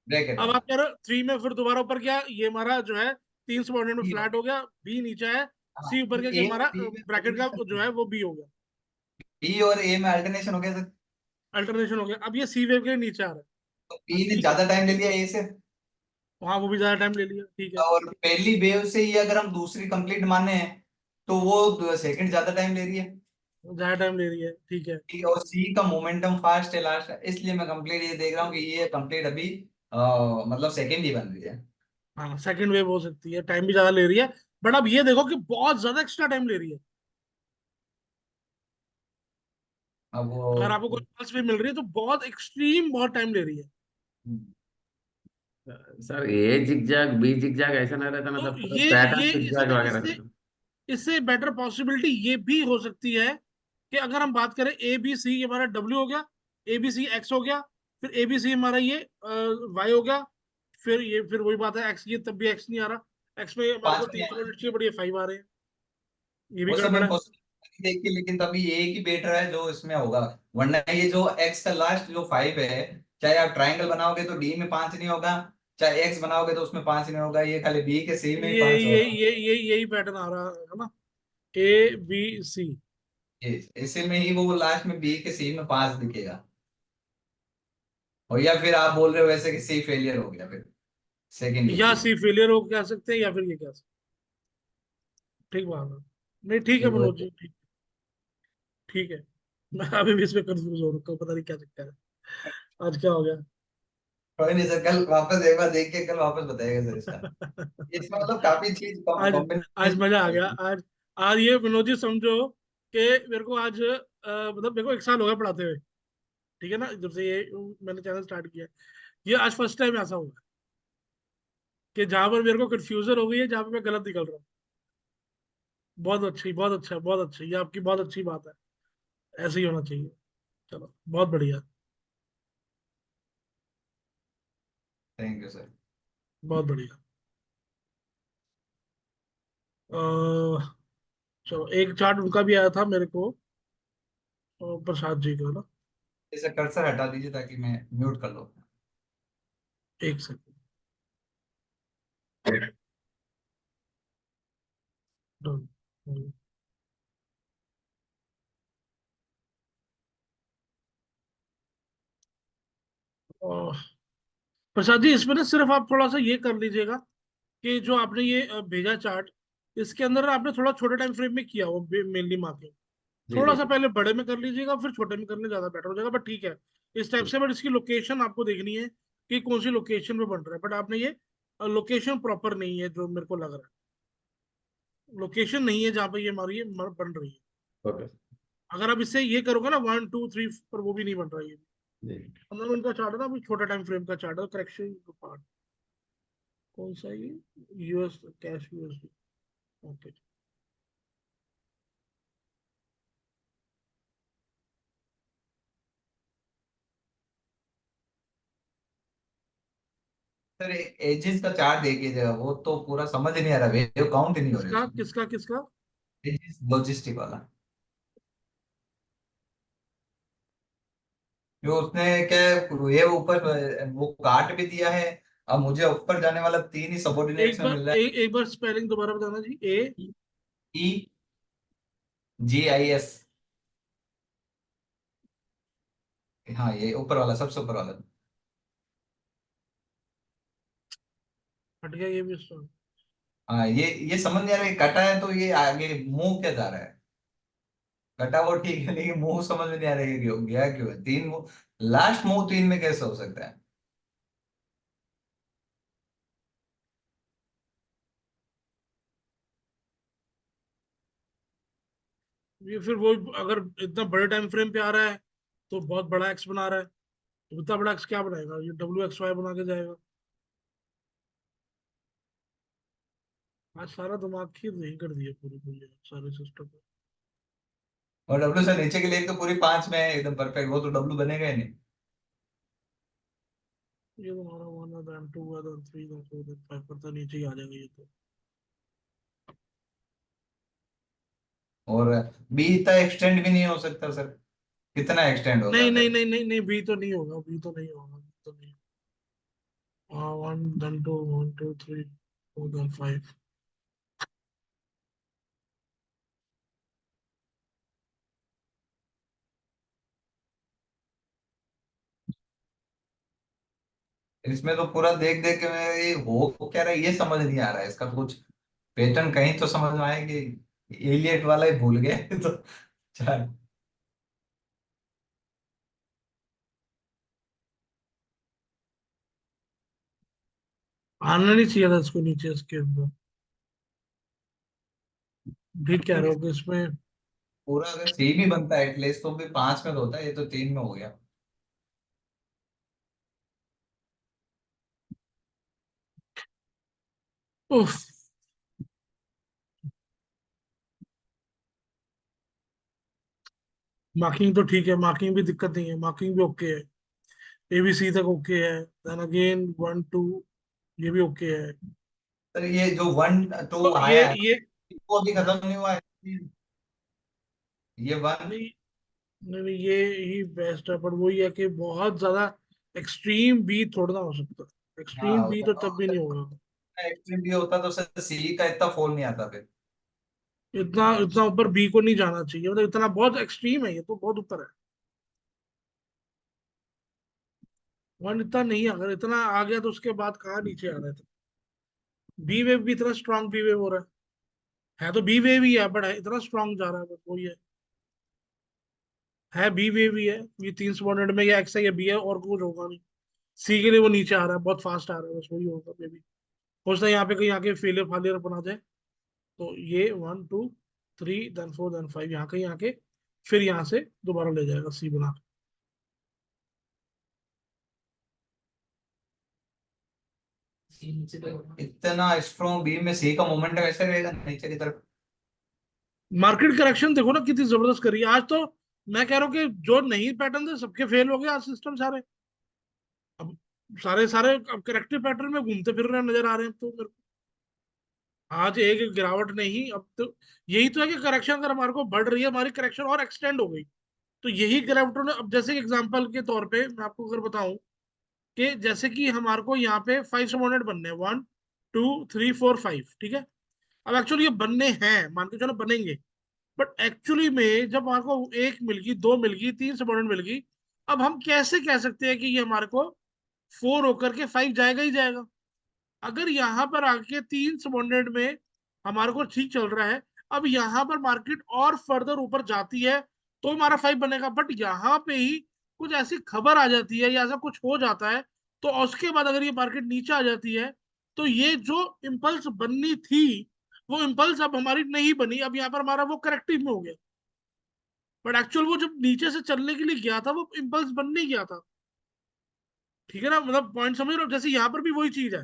ब्रैकेट अब वाला। आप कह रहे हो 3 में फिर दोबारा ऊपर गया, ये हमारा जो है 3 में बी फ्लैट हो गया, बी नीचे है, हाँ सी ऊपर गया, कि ए और हमारा बी में ब्रैकेट का अल्टरनेशन। जो है वो बी हो गया। बी और ए में अल्टरनेशन हो गया सर। अल्टरनेशन हो गया। अब ये सी वेव के नीचे आ रहा है। तो बी ने ठीक है। ज्यादा टाइम ले लिया ए से। वहां वो भी ज्यादा टाइम ले लिया, ठीक है। और पहली वेव से ही अगर हम दूसरी कंप्लीट माने तो वो सेकंड ज्यादा टाइम ले रही है। ज्यादा टाइम ले रही है, ठीक है। ठीक है, और सी का मोमेंटम फास्ट है लास्ट, इसलिए मैं कंप्लीट ये देख रहा हूँ कि ये कंप्लीट अभी मतलब सेकंड ही बन रही है। हाँ, सेकंड वेव हो सकती है, टाइम भी ज्यादा ले रही है। बट अब ये देखो कि बहुत ज्यादा एक्स्ट्रा टाइम ले रही है। अब वो अगर आपको कोई पल्स भी मिल रही है तो बहुत एक्सट्रीम, बहुत टाइम ले रही है। सर ए जिगजैग बी जिगजैग ऐसा ना रहता ना तो सर, पूरा पैटर्न ये जिगजैग इससे वगैरह इससे रहता। इससे बेटर पॉसिबिलिटी ये भी हो सकती है कि अगर हम बात करें ए बी सी, हमारा डब्ल्यू हो गया, ए बी सी एक्स हो गया, फिर ए बी सी हमारा ये वाई हो गया, फिर वही बात है एक्स, ये तब भी एक्स नहीं आ रहा, एक्स में हमारे को पांच में 300 चाहिए, बढ़िया 5 आ रहे हैं। ये भी वो सब गड़बड़ है। इम्पॉसिबल देखिए, लेकिन तभी एक ही बेटर है जो इसमें होगा। वरना ये जो एक्स का लास्ट जो 5 है, चाहे आप ट्राइंगल बनाओगे तो डी में 5 नहीं होगा, चाहे एक्स बनाओगे तो उसमें 5 नहीं होगा, ये खाली बी के सी में ही 5 होगा। यही पैटर्न आ रहा है ना। A B C. ये इसी में ही वो लास्ट में बी के सी में 5 दिखेगा। और या फिर आप बोल रहे हो वैसे कि सी फेलियर हो गया फिर सेकंड या डिग्री। सी फेलियर हो कह सकते हैं, या फिर ये कह सकते हैं। ठीक बात है। नहीं ठीक है वो मनोज जी, ठीक। ठीक है। मैं अभी भी इसमें कंफ्यूज हो रखा हूँ, पता नहीं क्या चक्कर है, आज क्या हो गया। कोई नहीं सर, कल वापस एक बार देख के कल वापस बताएगा सर इसका। इसमें मतलब काफी चीज आज आज मजा आ गया कॉम्बिनेशन। आज। आज ये मनोज जी समझो कि मेरे को आज मतलब मेरे को 1 साल हो गया पढ़ाते हुए। ठीक है ना, जब से ये मैंने चैनल स्टार्ट किया है, ये आज फर्स्ट टाइम ऐसा हुआ कि जहां पर मेरे को कंफ्यूजन हो गई है, जहां पर मैं गलत निकल रहा हूँ। बहुत अच्छी, बहुत अच्छा, बहुत अच्छा, ये आपकी बहुत अच्छी बात है। ऐसे ही होना चाहिए। चलो, बहुत बढ़िया। Thank you sir. बहुत बढ़िया। अ, चलो, एक चार्ट उनका भी आया था मेरे को, प्रसाद जी का ना। इसे कर्सर हटा दीजिए ताकि मैं म्यूट कर लूँ। एक सेकंड। डन। प्रसाद जी, इसमें ना सिर्फ आप थोड़ा सा ये कर लीजिएगा कि जो आपने ये भेजा चार्ट, इसके अंदर आपने थोड़ा छोटे टाइम फ्रेम में किया वो मेनली मार्किंग। जी थोड़ा जी सा पहले बड़े में कर लीजिएगा, फिर छोटे में करने ज्यादा बेटर हो जाएगा, बट ठीक है। इस टाइप जी। से, बट इसकी लोकेशन आपको देखनी है कि कौन सी लोकेशन पे बन रहा है, बट आपने ये लोकेशन प्रॉपर नहीं है जो मेरे को लग रहा है। लोकेशन नहीं है जहाँ पे ये हमारी ये बन रही है। ओके। अगर आप इससे ये करोगे ना 1 2 3 पर, वो भी नहीं बन रहा है ये। जी। 15 मिनट का चार्ट है ना, अभी छोटा टाइम फ्रेम का चार्ट है, करेक्शन पार्ट कौन सा है ये? US cash USD. Okay. Sir एजिस का चार्ट देखिए, वो तो पूरा समझ ही नहीं आ रहा, वेव काउंट ही नहीं हो रही किसका उसमें। किसका किसका? एजिस लॉजिस्टिक वाला, जो उसने क्या, ये ऊपर वो काट भी दिया है। अब मुझे ऊपर जाने वाला तीन ही सबऑर्डिनेट्स में मिल रहा एक बार स्पेलिंग दोबारा बताना जी। ए है। EGIS। हाँ ये ऊपर वाला, सबसे ऊपर वाला। हट गया ये भी स्टॉक। हाँ, ये समझ नहीं आ रहा है, कटा है तो ये आगे मूव क्या जा रहा है। कटा वो ठीक है, लेकिन मूव समझ में नहीं आ रहा है, ये क्यों गया, क्यों है तीन मूव, लास्ट मूव तीन में कैसे हो सकता है। ये फिर वो, अगर इतना बड़े टाइम फ्रेम पे आ रहा है तो बहुत बड़ा एक्स बना रहा है, तो इतना बड़ा एक्स क्या बनाएगा, ये WXY बना के जाएगा। आज सारा दिमाग खीर नहीं कर दिया पूरी पूरी सारे सिस्टम पे। और डब्ल्यू से नीचे के लिए तो पूरी पांच में है एकदम परफेक्ट, वो तो डब्ल्यू बनेगा ही नहीं। ये तो हमारा 1 है, then 2 है, then 3, then 4, then 5 करता नीचे ही आ जाएगा ये तो। और बी इतना एक्सटेंड भी नहीं हो सकता सर, कितना एक्सटेंड होगा नहीं नहीं अगर। नहीं नहीं नहीं, बी तो नहीं होगा, बी तो नहीं होगा, बी तो नहीं। हाँ, 1 then 2, 1 2 3 4 then 5। इसमें तो पूरा देख देख के मैं ये हो क्या रहा है ये समझ नहीं आ रहा है, इसका तो कुछ पैटर्न कहीं तो समझ में आए कि एलियट वाला ही भूल गए तो चल। आना नहीं चाहिए था इसको नीचे इसके अंदर। ठीक कह रहे हो कि इसमें। पूरा अगर सी भी बनता है एटलीस्ट तो भी पांच में तो होता है, ये तो तीन में हो गया। उफ। मार्किंग तो ठीक है, मार्किंग भी दिक्कत नहीं है, मार्किंग भी ओके है। ABC तक ओके है, देन अगेन 1 2 ये भी ओके है। सर ये जो वन टू तो आया है ये वो अभी हाँ, खत्म नहीं हुआ है, ये वन। नहीं नहीं नहीं, ये ही बेस्ट है, पर वही है कि बहुत ज्यादा एक्सट्रीम बी थोड़ा ना हो सकता। एक्सट्रीम हाँ बी तो तब भी नहीं होगा। एक्सट्रीम भी होता तो सर सी का इतना फॉल नहीं आता फिर। इतना इतना ऊपर बी को नहीं जाना चाहिए, मतलब इतना बहुत एक्सट्रीम है, ये तो बहुत ऊपर है। वन इतना नहीं, अगर इतना आ गया तो उसके बाद कहाँ नीचे आ रहा है। बी वेव भी इतना स्ट्रांग बी वेव हो रहा है तो बी वेव ही है, बट इतना स्ट्रांग जा रहा है, बस वही है बी वेव ही है। ये तीन सबऑर्डिनेट में या एक्स है या बी है, और कुछ होगा नहीं। सी के लिए वो नीचे आ रहा है, बहुत फास्ट आ रहा है, बस वही होगा मे बी। हो सकता है यहाँ पे कहीं आके फेलियर फालियर बना जाए। तो ये 1 2 3 देन 4 देन 5 यहाँ कहीं आके फिर यहाँ से दोबारा ले जाएगा सी बना के। इतना स्ट्रॉन्ग बी में सी का मोमेंटम ऐसे रहेगा नीचे की तरफ। मार्केट करेक्शन देखो ना कितनी जबरदस्त करी है आज तो। मैं कह रहा हूँ कि जो नहीं पैटर्न थे सबके फेल हो गए आज सिस्टम सारे। अब सारे सारे अब करेक्टिव पैटर्न में घूमते फिर रहे नजर आ रहे हैं, तो मेरे को आज एक गिरावट नहीं, अब तो यही तो है कि करेक्शन अगर हमारे को बढ़ रही है, हमारी करेक्शन और एक्सटेंड हो गई। तो यही गिरावटों ने, अब जैसे एग्जांपल के तौर पे मैं आपको अगर बताऊं कि जैसे कि हमारे को यहाँ पे 5 सबऑर्डिनेट बनने हैं, 1 2 3 4 5, ठीक है। अब एक्चुअली ये बनने हैं, मान के चलो बनेंगे। बट एक्चुअली में जब हमारे को एक मिल गई, दो मिल गई, तीन सबऑर्डिनेट मिल गई, अब हम कैसे कह सकते हैं कि ये हमारे को 4 होकर के 5 जाएगा ही जाएगा। अगर यहाँ पर आके तीन सबऑर्डिनेट में हमारे को ठीक चल रहा है, अब यहाँ पर मार्केट और फर्दर ऊपर जाती है तो हमारा 5 बनेगा। बट यहाँ पे ही कुछ ऐसी खबर आ जाती है या ऐसा कुछ हो जाता है, तो उसके बाद अगर ये मार्केट नीचे आ जाती है, तो ये जो इम्पल्स बननी थी वो इम्पल्स अब हमारी नहीं बनी, अब यहाँ पर हमारा वो करेक्टिव में हो गया। बट एक्चुअल वो जब नीचे से चलने के लिए गया था वो इम्पल्स बनने गया था। ठीक है ना, मतलब पॉइंट समझ रहे हो, जैसे यहाँ पर भी वही चीज है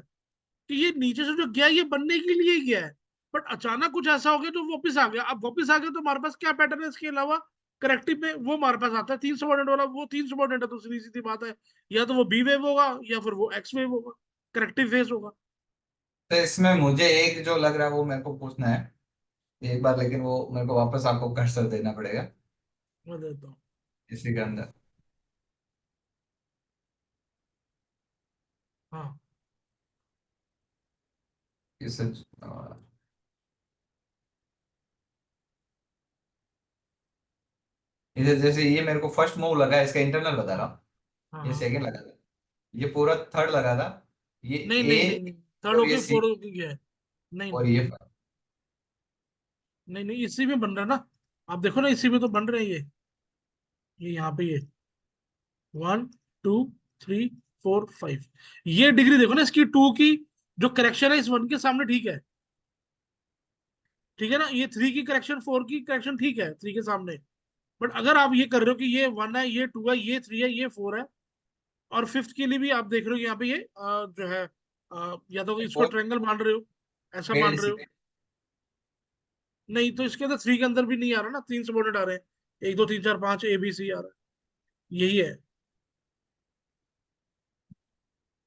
कि ये नीचे से जो गया ये बनने के लिए ही गया है। बट अचानक कुछ ऐसा हो गया जो वापस आ गया, अब वापस आ गया तो हमारे पास क्या पैटर्न है इसके अलावा करेक्टिव में, वो हमारे पास आता है तीन सबऑर्डिनेट वाला, वो तीन सबऑर्डिनेट है तो सीधी सीधी बात है, या तो वो बी वेव होगा या फिर वो एक्स वेव होगा, करेक्टिव फेज होगा। तो इसमें मुझे एक जो लग रहा है वो मेरे को पूछना है एक बार, लेकिन वो मेरे को वापस आपको कर्सर देना पड़ेगा मैं देता हूँ। इसी के अंदर। हाँ इस इसे जैसे ये मेरे को फर्स्ट मूव लगा है, इसका इंटरनल बता रहा हूँ। हाँ ये हाँ। सेकंड लगा था, ये पूरा थर्ड लगा था, ये नहीं ए नहीं नहीं नहीं थर्ड और ये होके सी फोर होके गया है। नहीं और नहीं ये नहीं नहीं, इसी में बन रहा है ना। आप देखो ना, इसी में तो बन रहे हैं ये यहाँ पे ये 1 2 3 4 5। ये डिग्री देखो ना इसकी, टू की जो करेक्शन है इस वन के सामने ठीक है। ठीक है ना, ये थ्री की करेक्शन, फोर की करेक्शन ठीक है थ्री के सामने। बट अगर आप ये कर रहे हो कि ये वन है, ये टू है, ये थ्री है, ये फोर है, और फिफ्थ के लिए भी आप देख रहे हो यहाँ पे ये जो है या तो इसको फोर ट्रायंगल मान रहे हो, ऐसा फेल्ड मान रहे सी हो। नहीं तो इसके अंदर थ्री के अंदर भी नहीं आ रहा ना, तीन सबऑर्डिनेट आ रहे हैं, 1 2 3 4 5 ABC आ रहा है, यही है।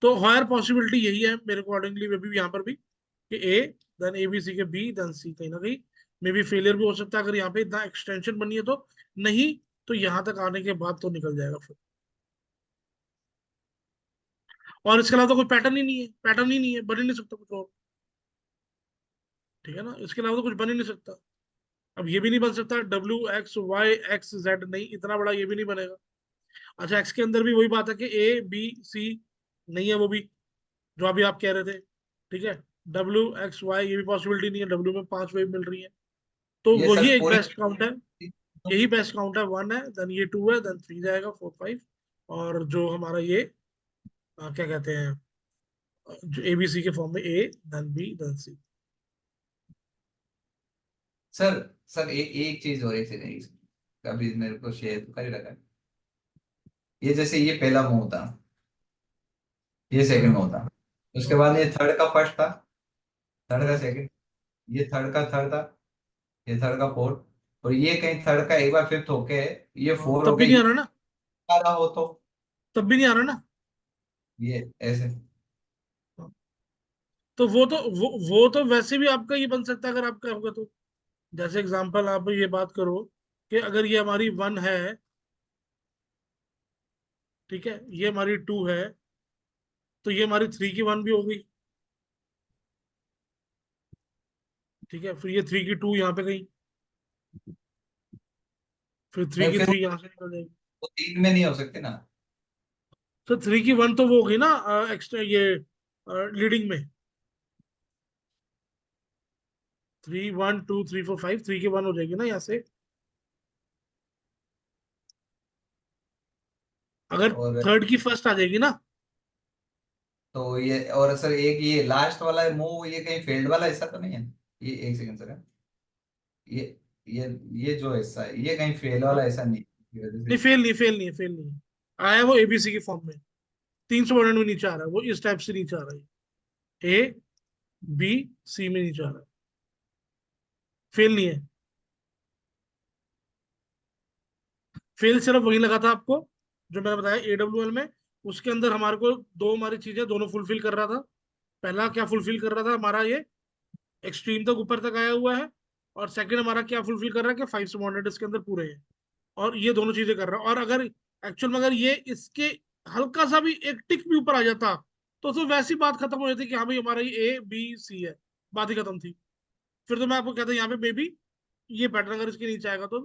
तो हायर पॉसिबिलिटी यही है मेरे अकॉर्डिंगली, मे बी यहाँ पर भी कि ए, देन ABC के बी, देन सी, कहीं ना कहीं मे बी फेलियर भी हो सकता है अगर यहाँ पे इतना एक्सटेंशन बनी है तो। नहीं तो यहाँ तक आने के बाद तो निकल जाएगा फिर। और इसके अलावा तो कोई पैटर्न ही नहीं है, पैटर्न ही नहीं है, बन ही नहीं सकता कुछ और। ठीक है ना, इसके अलावा तो कुछ बन ही नहीं सकता। अब ये भी नहीं बन सकता WX Y X Z, नहीं इतना बड़ा ये भी नहीं बनेगा। अच्छा, एक्स के अंदर भी वही बात है कि ABC नहीं है वो भी, जो अभी आप कह रहे थे। ठीक है, WX Y ये भी पॉसिबिलिटी नहीं है, डब्ल्यू में 5 वेव मिल रही है। तो ये वही सर एक पूरी बेस्ट काउंट है, यही बेस्ट काउंट है। वन है, देन ये टू है, देन थ्री जाएगा, 4 5। और जो हमारा ये क्या कहते हैं, जो ABC के फॉर्म में A, then B, then C। Sir sir एक चीज और, एक सेकंड, कभी मेरे को शेयर तो कर ही रखा है। ये जैसे ये पहला मूव था, ये सेकंड मूव था, उसके बाद ये थर्ड का फर्स्ट था, थर्ड का सेकंड, ये थर्ड का थर्ड था, ये थर्ड का फोर्थ, और ये कहीं थर्ड का एक बार फिफ्थ होके ये फोर हो तब भी गया, नहीं ये आ रहा ना, आ रहा हो तो तब भी नहीं आ रहा ना। ये ऐसे। तो वो तो वैसे भी आपका ये बन सकता है अगर आपका होगा तो। जैसे एग्जांपल आप ये बात करो कि अगर ये हमारी वन है, ठीक है, ये हमारी टू है, तो ये हमारी थ्री की वन भी हो गई। ठीक है, फिर ये थ्री की टू यहाँ पे गई, फिर थ्री नहीं की फिर थ्री यहाँ से निकल जाएगी। वो तीन में नहीं हो सकते ना। तो थ्री की वन तो वो होगी ना एक्स्ट्रा ये लीडिंग में। 3 1 2 3 4 5, थ्री की वन हो जाएगी ना यहाँ से, अगर और थर्ड की फर्स्ट आ जाएगी ना। तो ये, और सर एक ये लास्ट वाला मूव, ये कहीं फेल्ड वाला हिस्सा तो नहीं है? ये एक सेकंड सर, ये ये ये जो हिस्सा है ये कहीं फेल वाला हाँ, ऐसा नहीं है, की वजह नहीं से। फेल नहीं, फेल नहीं है, फेल नहीं है। आया है वो ABC के फॉर्म में, 300 में नीचे आ रहा है, वो इस टाइप से नीचे आ रहा है, A B C में नीचे आ रहा है, फेल नहीं है। फेल सिर्फ वही लगा था आपको जो मैंने बताया AWL में। उसके अंदर हमारे को दो हमारी चीजें दोनों फुलफिल कर रहा था। पहला क्या फुलफिल कर रहा था हमारा, ये एक्सट्रीम तक ऊपर तक आया हुआ है। और सेकंड हमारा क्या फुलफिल कर रहा है कि 5 सबऑर्डिनेट इसके अंदर पूरे हैं। और ये दोनों चीजें कर रहा है। और अगर एक्चुअल में अगर ये इसके हल्का सा भी एक टिक भी ऊपर आ जाता तो वैसी बात खत्म हो जाती कि हाँ भाई हमारा ये ABC है, बात ही खत्म थी। फिर तो मैं आपको कहता यहाँ पे मे बी ये पैटर्न अगर इसके नीचे आएगा तो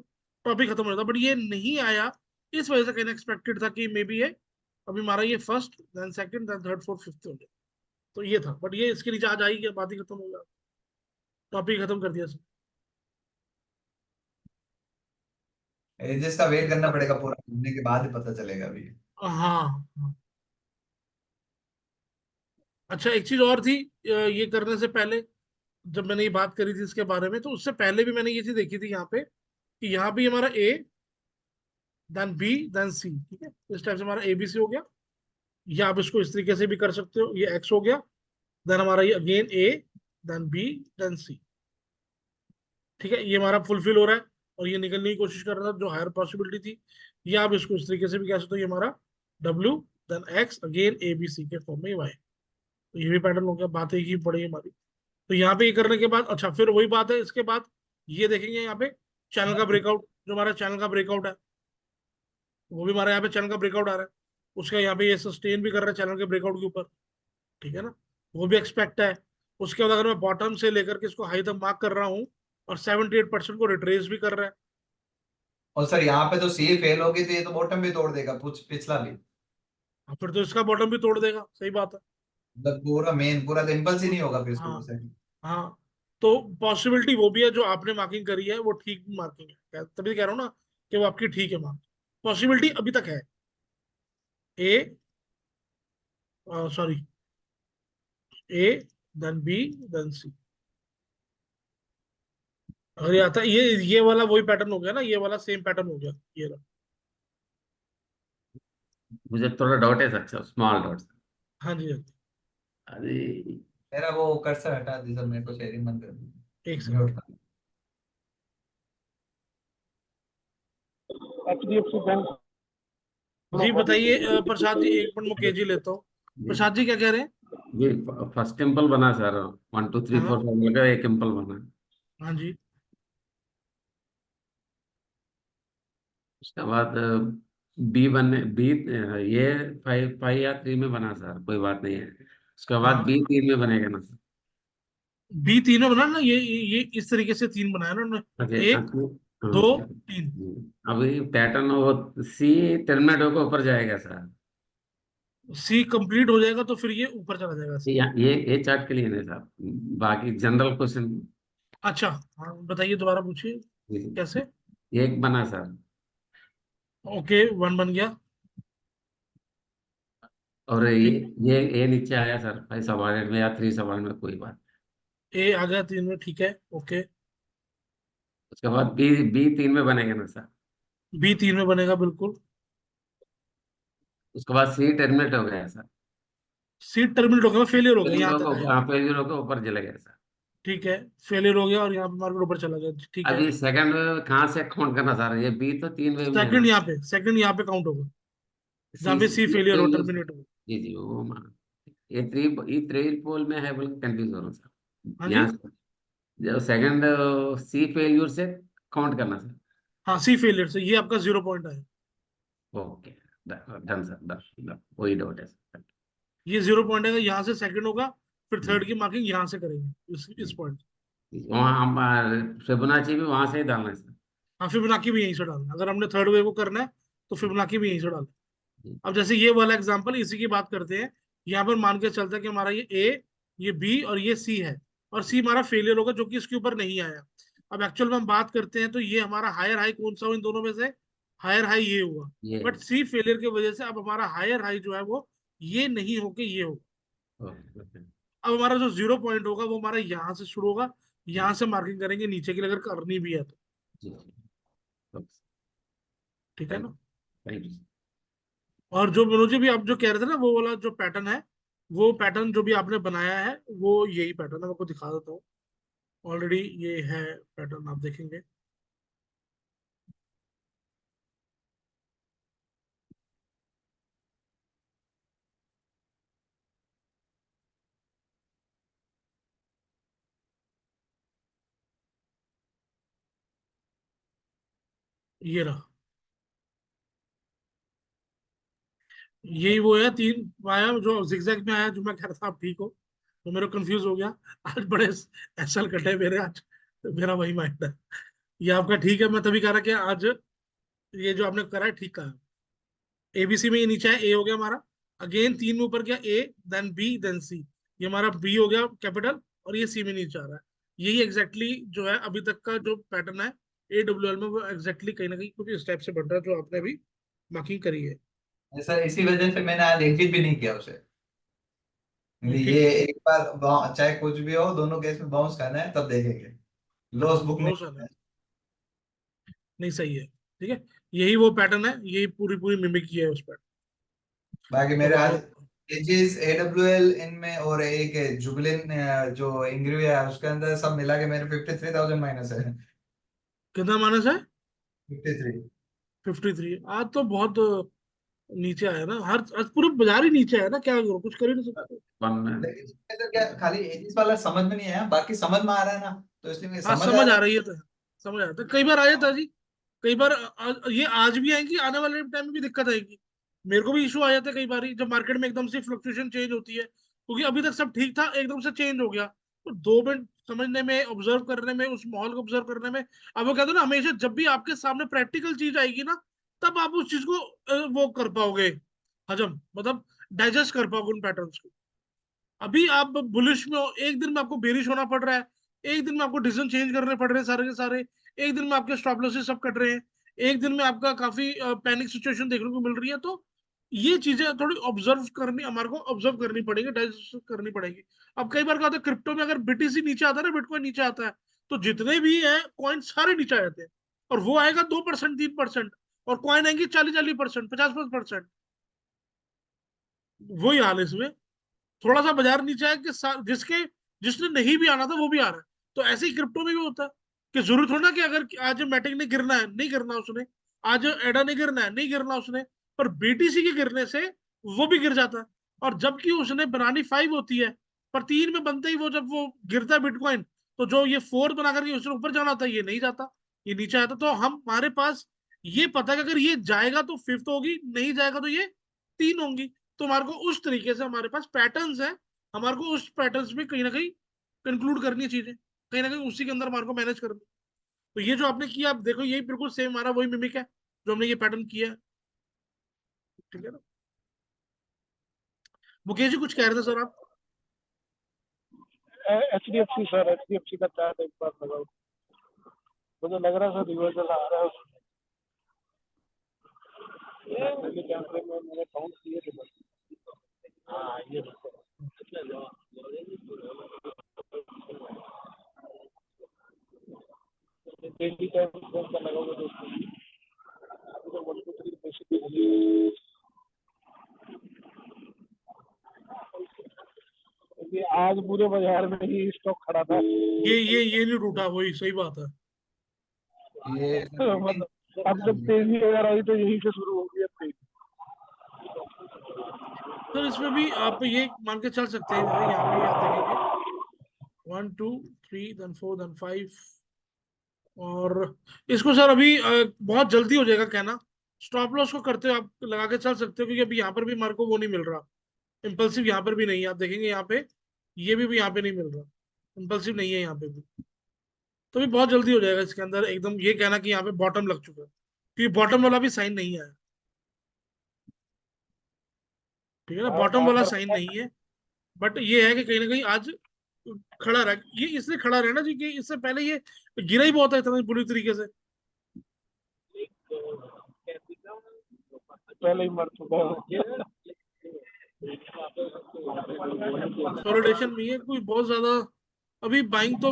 टॉपिक खत्म हो जाता, बट ये नहीं आया। इस वजह से कहना एक्सपेक्टेड था कि मे बी ये अभी हमारा ये first, then second, then third, fourth, fifth हो गया। तो ये था, बट ये इसके नीचे आ जाएगी, बात ही खत्म हो गया, टॉपिक खत्म कर दिया इसने। एजेस का वेट करना पड़ेगा, पूरा घूमने के बाद ही पता चलेगा अभी। हाँ हाँ। अच्छा, एक चीज और थी ये करने से पहले, जब मैंने ये बात करी थी इसके बारे में, तो उससे पहले भी मैंने ये चीज देखी थी यहाँ पे कि यहाँ भी हमारा A, then B, then C। ठीक है, इस टाइप से हमारा ABC हो गया। या आप इसको इस तरीके से भी कर सकते हो, ये X हो गया, देन हमारा ये again A, then B, then C। ठीक है, ये हमारा फुलफिल हो रहा है और ये निकलने की कोशिश कर रहा था जो हायर पॉसिबिलिटी थी। या आप इसको इस तरीके से भी कह सकते हो, ये हमारा W, then X, again ABC के फॉर्म में Y। तो ये भी पैटर्न हो गया, बात एक ही पड़ी हमारी। तो यहाँ पे ये करने के बाद अच्छा फिर वही बात है, इसके बाद ये देखेंगे यहाँ पे चैनल का ब्रेकआउट, जो हमारा चैनल का ब्रेकआउट है वो भी हमारा यहाँ पे चैनल का ब्रेकआउट आ रहा है। उसका यहाँ पे ये सस्टेन भी कर रहा है चैनल के ब्रेकआउट के ऊपर। ठीक है ना, वो भी एक्सपेक्ट है। उसके बाद अगर मैं बॉटम से लेकर के इसको हाई तक मार्क कर रहा हूँ और 78% को रिट्रेस भी कर रहा है। और सर यहाँ पे तो सी फेल होगी तो ये तो बॉटम भी तोड़ देगा, कुछ पिछला भी। फिर तो इसका बॉटम भी तोड़ देगा, सही बात है। मतलब पूरा मेन पूरा तो इम्पल्स ही नहीं होगा फिर इसके ऊपर हाँ से। हाँ। तो पॉसिबिलिटी वो भी है, जो आपने मार्किंग करी है वो ठीक मार्किंग है, तभी कह रहा हूँ ना कि वो आपकी ठीक है मार्क। पॉसिबिलिटी अभी तक है। ए, सॉरी, ए, देन बी, देन सी। अगर ये आता है, ये वाला वही पैटर्न हो गया ना, ये वाला सेम पैटर्न हो गया, ये रहा। मुझे थोड़ा डाउट है सर, स्मॉल डाउट। हाँ जी, हाँ जी। अरे मेरा वो कर्सर हटा दी सर, मेरे को शेयरिंग बंद कर दी। एक सेकंड। म्यूट कर। HDFC बैंक जी बताइए, प्रसाद जी, एक मिनट मुकेश जी लेता हूँ। प्रसाद जी क्या कह रहे हैं? ये फर्स्ट टेम्पल बना सर, 1 2 3 4 हाँ 5 लगा, एक टेम्पल बना। हाँ जी। उसके बाद बी बनने बी, ये 5 5 या 3 में बना सर, कोई बात नहीं है। उसके बाद हाँ, B 3 में बनेगा ना सर। बी तीन में बना ना, ये इस तरीके से तीन बनाया ना ओके, उन्होंने, एक, हाँ दो, सर। तीन। अभी पैटर्न वो C टर्मिनेट होकर ऊपर जाएगा सर। सी कंप्लीट हो जाएगा तो फिर ये ऊपर चला जाएगा सी। ये चार्ट के लिए नहीं सर, बाकी जनरल क्वेश्चन। अच्छा, हाँ बताइए, दोबारा पूछिए कैसे। एक बना सर, ओके, वन बन गया। और ये ठीक। ये नीचे आया सर 5 सबऑर्डिनेट में या 3 सबऑर्डिनेट में, कोई बात। ए आ गया तीन में, ठीक है, ओके। उसके बाद B 3 में बनेगा ना सर। बी तीन में बनेगा बिल्कुल। उसके बाद C टर्मिनेट हो गया सर। सी टर्मिनेट हो गया, फेलियर हो गया, फेल्यूर यहाँ तक होकर, आया। हाँ फेल्यूर होकर ऊपर चले गए सर। ठीक है, फेलियर हो गया और यहाँ पे मार्केट ऊपर चला गया, ठीक है। अभी सेकंड वेव कहाँ से काउंट करना सर, ये B तो 3 वेव में है सेकंड ना। यहाँ पे, सेकंड यहाँ पे काउंट होगा, जहाँ सी पे सी फेलियर हो, फेल्यूर सर। टर्मिनेट हो। जी जी वो ये थ्री पोल में है, बोल कंफ्यूज हो रहा हूँ हाँ सर जी। यहाँ से। जो सेकंड C फेल्यूर से काउंट करना सर। हाँ, सी फेलियर से ये आपका 0 पॉइंट आया। ओके, डन सर, डन, वही डाउट है सर। ये 0 पॉइंट है, यहाँ से सेकंड होगा, फिर थर्ड की मार्किंग यहाँ से करेंगे, इस पॉइंट। वहाँ हम फिबोनाची भी वहां से ही डालना है सर। हाँ, फिबोनाची भी यहीं से डालना, अगर हमने थर्ड वे को करना है तो फिबोनाची भी यहीं से डालना। जी, अब जैसे ये वाला एग्जांपल, इसी की बात करते हैं। यहाँ पर मान के चलता है कि हमारा ये ए, ये बी और ये सी है, और सी हमारा फेलियर होगा जो कि इसके ऊपर नहीं आया। अब एक्चुअल में हम बात करते हैं तो ये हमारा हायर हाई कौन सा हुआ इन दोनों में से? हायर हाई ये हुआ। ये बट सी फेलियर की वजह से अब हमारा हायर हाई जो है वो ये नहीं होके ये होगा। Okay okay. अब हमारा जो 0 पॉइंट होगा वो हमारा यहाँ से शुरू होगा, यहाँ से मार्किंग करेंगे नीचे के लिए अगर करनी भी है तो। जी, ठीक है थैंक ना। Thank you. और जो मनोज जी भी आप जो कह रहे थे ना, वो वाला जो पैटर्न है, वो पैटर्न जो भी आपने बनाया है वो यही पैटर्न है, मैं आपको दिखा देता हूँ। ऑलरेडी ये है पैटर्न, आप देखेंगे। ये रहा, यही वो है तीन आया जो जिगजैग में आया, जो मैं कह रहा था आप ठीक हो, तो मेरा कंफ्यूज हो गया। आज बड़े एसल कटे मेरे आज, तो मेरा वही माइंड है। ये आपका ठीक है, मैं तभी कह रहा कि आज ये जो आपने करा है ठीक कहा। एबीसी में ये नीचे है, ए हो गया हमारा, अगेन तीन में ऊपर गया ए, देन बी, देन सी। ये हमारा बी हो गया कैपिटल, और ये सी में नीचे आ रहा है। यही एग्जैक्टली जो है अभी तक का जो पैटर्न है AWL में, वो एग्जैक्टली कहीं ना कहीं कुछ इस टाइप से बन रहा है जो आपने अभी मार्किंग करी है। सर इसी वजह से मैंने आज एग्जिट भी नहीं किया उसे। ठीक। ये एक बार चाहे कुछ भी हो, दोनों केस में बाउंस करना है, तब देखेंगे। हाँ, लॉस बुक नहीं बहुत सारा करना है। है। नहीं, सही है, ठीक है। यही वो पैटर्न है, यही पूरी पूरी मिमिक किया है उस पर। बाकी तो मेरे आज बहुत। एजिस AWL इनमें और एक जुबलिन जो इंग्री है उसके अंदर सब मिला के मेरे 53,000 माइनस है। कितना माइनस है? 53। 53। आज तो बहुत नीचे आया ना, आज पूरा बाजार ही नीचे आया ना, क्या करो, कुछ कर ही नहीं सकते। वन में। लेकिन इसमें तो क्या खाली एजिस वाला समझ में नहीं आया, बाकी समझ में आ रहा है ना, तो इसलिए मुझे हाँ, समझ आ समझ रहा आ रही है तो, समझ आ रहा है, कई बार आ जाता है जी। कई बार ये आज भी आएंगी, आने वाले टाइम में भी दिक्कत आएगी। मेरे को भी इशू आ जाता है कई बार जब मार्केट में एकदम से फ्लक्चुएशन चेंज होती है, क्योंकि अभी तक सब ठीक था, एकदम से चेंज हो गया, तो 2 मिनट समझने में, ऑब्जर्व करने में, उस माहौल को ऑब्जर्व करने में। अब वो कहते हैं ना, हमेशा जब भी आपके सामने प्रैक्टिकल चीज आएगी ना, तब आप उस चीज को वो कर पाओगे, हजम, मतलब डाइजेस्ट कर पाओगे उन पैटर्न्स को। अभी आप बुलिश में हो, एक दिन में आपको बेरिश होना पड़ रहा है, एक दिन में आपको डिसीजन चेंज करने पड़ रहे हैं सारे के सारे, एक दिन में आपके स्टॉप लॉसेस सब कट रहे हैं, एक दिन में आपका काफी पैनिक सिचुएशन देखने को मिल रही है। तो ये चीजें थोड़ी ऑब्जर्व करनी, हमारे को ऑब्जर्व करनी पड़ेगी, डाइजेस्ट करनी पड़ेगी। अब कई बार क्या होता है, क्रिप्टो में अगर बीटीसी नीचे आता है ना, बिटकॉइन नीचे आता है, तो जितने भी है कॉइन सारे नीचे आ जाते हैं, और वो आएगा 2% 3%, और कॉइन आएंगे 40% 50%। वही हाल है इसमें। थोड़ा सा बाजार नीचे है कि जिसके जिसने नहीं भी आना था वो भी आ रहा है। तो ऐसे ही क्रिप्टो में भी होता है कि जरूरी थोड़ा ना कि अगर आज मैटिक ने गिरना है, नहीं गिरना उसने, आज एडा ने गिरना है, नहीं गिरना उसने, पर बीटीसी के गिरने से वो भी गिर जाता है। और जबकि उसने बनानी 5 होती है, पर 3 में बनते ही वो जब वो गिरता है बिटकॉइन, तो जो ये 4 बना करके उसने ऊपर जाना था ये नहीं जाता, ये नीचे आता। तो हम हमारे पास ये पता है कि अगर ये जाएगा तो 5th होगी, नहीं जाएगा तो ये 3 होंगी। तो हमारे को उस तरीके से हमारे पास पैटर्न्स है, हमारे को उस पैटर्न्स में कहीं ना कहीं कंक्लूड करनी है चीजें, कहीं ना कहीं उसी के अंदर हमारे को मैनेज करनी। तो ये जो आपने किया, आप देखो यही बिल्कुल सेम हमारा वही मिमिक है जो हमने ये पैटर्न किया है। ठीक है ना। मुकेश जी कुछ कह रहे थे सर आप? HDFC सर, HDFC का चार्ट एक बार लगाओ, मुझे लग रहा है सर रिवर्सल आ रहा है। पहले कैमरे में मैंने काउंट किए थे बस। हाँ ये देखो, डेली टाइम कौन सा लगाओगे दोस्तों? अभी तो 1 2 3 बेसिकली, क्योंकि आज पूरे बाजार में ही स्टॉक खड़ा था। ये नहीं टूटा, वही सही बात है। ये मतलब अब जब तेजी अगर आई तो यहीं से शुरू हो गया तेजी। सर इसमें भी आप ये मान के चल सकते हैं, यहाँ पे आप देखेंगे 1 2 3 देन 4 देन 5, और इसको सर अभी बहुत जल्दी हो जाएगा कहना। स्टॉप लॉस को करते हो आप लगा के चल सकते हो, क्योंकि अभी यहाँ पर भी हमारे को वो नहीं मिल रहा, इम्पल्सिव यहाँ पर भी नहीं है। आप देखेंगे यहाँ पे, ये भी यहाँ पे नहीं मिल रहा, इम्पल्सिव नहीं है यहाँ पे भी। तो भी बहुत जल्दी हो जाएगा इसके अंदर एकदम ये कहना कि यहाँ पे बॉटम लग चुका है, क्योंकि बॉटम वाला भी साइन नहीं आया। ठीक है ना, बॉटम हाँ वाला सर, साइन नहीं है। बट ये है कि कहीं ना कहीं आज खड़ा रहा, ये इसलिए खड़ा रहा ना जी कि इससे पहले ये गिरा ही बहुत है इतना बुरी तरीके से। पहले ही मर चुका है। कंसोलिडेशन में ये कोई बहुत ज्यादा अभी बाइंग तो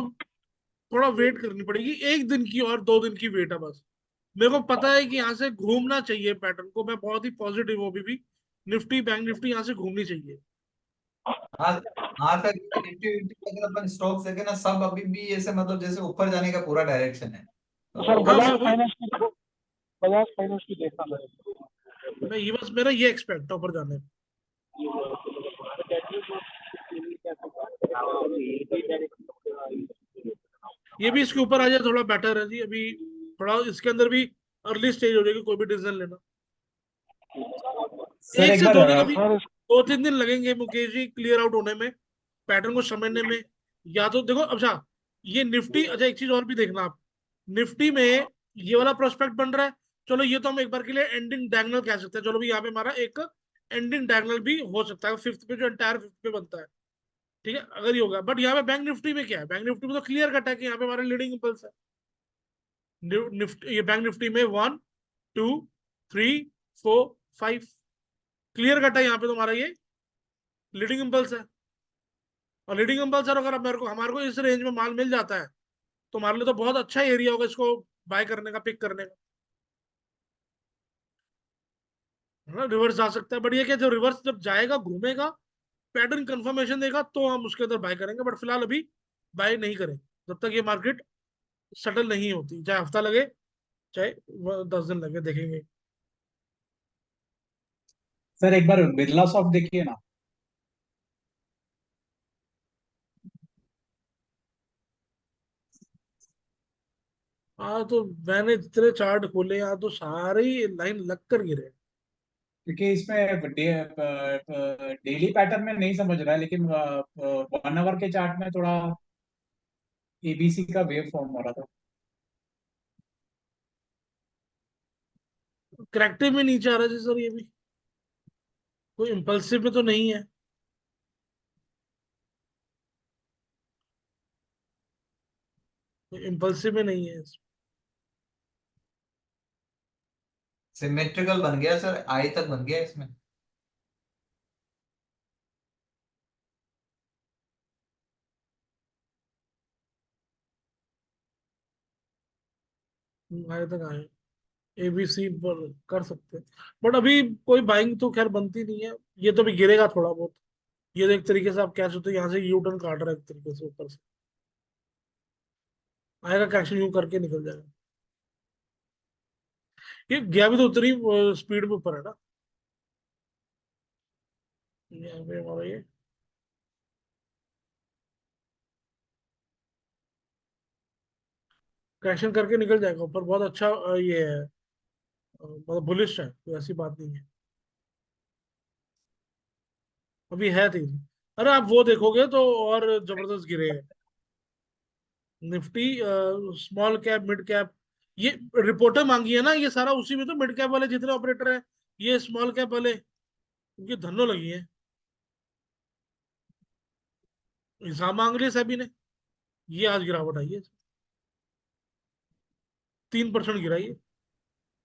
थोड़ा वेट करनी पड़ेगी, 1 दिन की और 2 दिन की वेट है बस। मेरे को पता है कि यहाँ से घूमना चाहिए पैटर्न को, मैं बहुत ही पॉजिटिव हूँ अभी भी। निफ्टी बैंक निफ्टी यहाँ से घूमनी चाहिए। हाँ। हाँ सर, निफ्टी विफ्टी अगर अपन स्टॉक्स देखे ना, सब अभी भी ऐसे मतलब जैसे ऊपर जाने का पूरा डायरेक्शन है। सर तो हाँ बजाज मैं वही, फाइनेंस की, बजाज फाइनेंस की देखना पड़ेगा। मैं ये बस मेरा ये एक्सपेक्ट है ऊपर जाने का। ये भी इसके ऊपर आ जाए थोड़ा बेटर है जी। अभी थोड़ा इसके अंदर भी अर्ली स्टेज हो जाएगी कोई भी डिसीजन लेना। सर एक एक से बार 2 दिन, अभी सर 2 3 दिन लगेंगे मुकेश जी क्लियर आउट होने में, पैटर्न को समझने में। या तो देखो अच्छा, ये निफ्टी, अच्छा एक चीज और भी देखना आप, निफ्टी में ये वाला प्रोस्पेक्ट बन रहा है। चलो ये तो हम एक बार के लिए एंडिंग डायगोनल कह सकते हैं, चलो भी यहाँ पे हमारा एक एंडिंग डायगोनल भी हो सकता है 5th पे, जो एंटायर 5th पे बनता है। ठीक है, अगर ये होगा। बट यहाँ पे बैंक निफ्टी में क्या है, बैंक निफ्टी में तो क्लियर कट है कि यहाँ पे हमारा लीडिंग इंपल्स है। निफ्टी, ये बैंक निफ्टी में 1 2 3 4 5 क्लियर कट है यहाँ पे तुम्हारा ये लीडिंग इंपल्स है। और लीडिंग इंपल्स है, अगर मेरे को हमारे को इस रेंज में माल मिल जाता है तो हमारे लिए तो बहुत अच्छा एरिया होगा इसको बाय करने का, पिक करने का, है ना। रिवर्स जा सकता है, बट ये क्या, जब रिवर्स जब जाएगा घूमेगा, पैटर्न कंफर्मेशन देगा तो हम उसके अंदर बाय करेंगे। बट फिलहाल अभी बाय नहीं करेंगे जब तक ये मार्केट सेटल नहीं होती, चाहे हफ्ता लगे चाहे 10 दिन लगे, देखेंगे। सर एक बार बिरला सॉफ्ट देखिए ना। हाँ तो मैंने जितने चार्ट खोले यहाँ तो सारे ही लाइन लग कर गिरे। क्योंकि इसमें डेली पैटर्न में नहीं समझ रहा है, लेकिन 1 आवर के चार्ट में थोड़ा एबीसी का वेव फॉर्म हो रहा था। करेक्टिव में नीचे आ रहा है सर, ये भी कोई इम्पल्सिव में तो नहीं है। इम्पल्सिव में नहीं है। सिमेट्रिकल बन गया सर, आई तक बन गया इसमें। आए तक आए, एबीसी पर कर सकते हैं, बट अभी कोई बाइंग तो खैर बनती नहीं है। ये तो भी गिरेगा थोड़ा बहुत। ये तो एक तरीके से आप कह सकते हो यहाँ से यू टर्न काट रहा है एक तरीके से, ऊपर से आएगा करेक्शन, यूं करके निकल जाएगा। ये गया भी तो उतनी स्पीड में ऊपर है ना। यहाँ पे हमारा ये करेक्शन करके निकल जाएगा ऊपर, बहुत अच्छा ये है, मतलब बुलिश है, कोई ऐसी बात नहीं है। अभी है तेज। अरे आप वो देखोगे तो और जबरदस्त गिरे हैं। Nifty small cap mid cap, ये रिपोर्टर मांगी है ना, ये सारा उसी में तो मिड कैप वाले जितने ऑपरेटर हैं, ये स्मॉल कैप वाले, उनकी धन्नो लगी है। हिसाब मांग लिया सेबी ने, ये आज गिरावट आई है, 3% गिरा ये।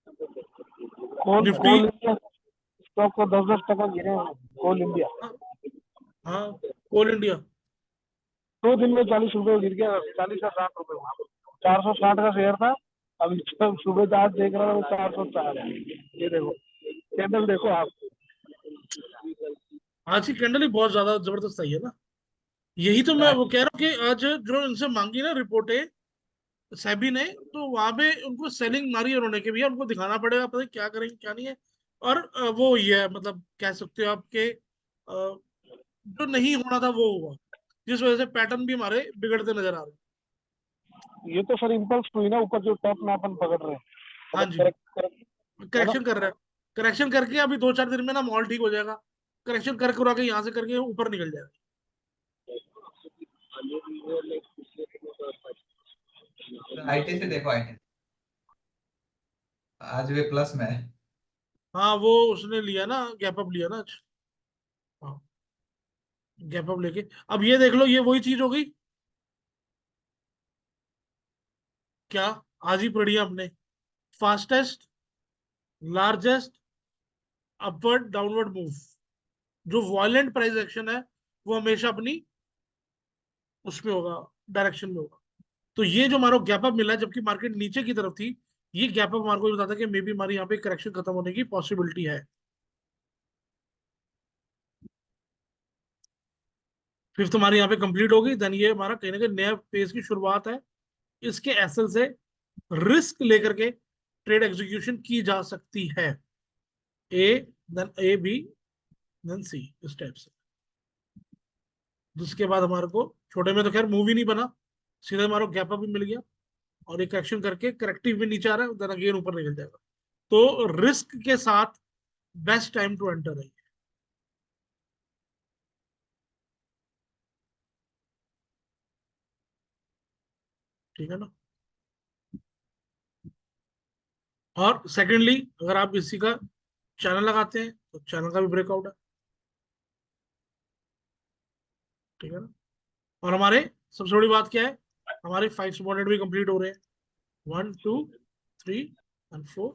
कोल निफ्टी, कोल इंडिया स्टॉक को 10-10 टका गिरे हैं, कोल इंडिया हाँ, हाँ, कोल इंडिया 2 दिन में 40 रुपए गिर गया, 40 या 60 रुपए हुआ। 460 का शेयर था, अभी सुबह से आज देख रहा था वो 404 है। ये देखो कैंडल देखो आप। आज की कैंडल ही बहुत ज्यादा जबरदस्त आई है ना। यही तो मैं वो कह रहा हूँ कि आज जो इनसे मांगी ना रिपोर्टें सेबी ने, तो वहां पे उनको सेलिंग मारी है उन्होंने, कि भैया उनको दिखाना पड़ेगा, पता नहीं क्या करेंगे क्या नहीं है। और वो ये है, मतलब कह सकते हो आपके जो नहीं होना था वो हुआ, जिस वजह से पैटर्न भी हमारे बिगड़ते नजर आ रहे हैं। ये तो सर इम्पल्स हुई ना, ऊपर जो टॉप में अपन पकड़ रहे हैं, हाँ मतलब जी, करेक्ट करेक्ट है ना। करेक्शन कर रहा है। करेक्शन करके अभी 2-4 दिन में ना मॉल ठीक हो जाएगा। करेक्शन कर करा के यहाँ से करके ऊपर निकल जाएगा। आईटी से देखो, आईटी आज भी प्लस में है। हाँ वो उसने लिया ना, गैप अप लिया ना आज। हाँ, गैप अप लेके अब ये देख लो, ये वही चीज हो गई क्या। आज ही पढ़ी हमने, fastest largest upward downward move, जो वायलेंट प्राइस एक्शन है वो हमेशा अपनी उसमें होगा, डायरेक्शन में होगा। तो ये जो हमारा गैप अप मिला है, जबकि मार्केट नीचे की तरफ थी, ये गैप अप हमारे को बताता है कि मे बी हमारी यहाँ पे करेक्शन खत्म होने की पॉसिबिलिटी है। फिफ्थ हमारी यहाँ पे कंप्लीट होगी, देन ये हमारा कहीं ना कहीं नया फेज की शुरुआत है। इसके एसल से रिस्क लेकर के ट्रेड एग्जीक्यूशन की जा सकती है, A then A B then सी, इस टाइप से। जिसके बाद हमारे को छोटे में तो खैर मूव ही नहीं बना, सीधा हमारा गैप अप भी मिल गया, और एक एक्शन करके करेक्टिव भी नीचे आ रहा है, देन अगेन ऊपर निकल जाएगा। तो रिस्क के साथ बेस्ट टाइम टू एंटर है। ठीक है ना। और सेकेंडली, अगर आप इसी का चैनल लगाते हैं तो चैनल का भी ब्रेकआउट है। ठीक है ना। और हमारे सबसे बड़ी बात क्या है, हमारे 5 सबऑर्डिनेट भी कंप्लीट हो रहे हैं, 1 2 3 एंड 4।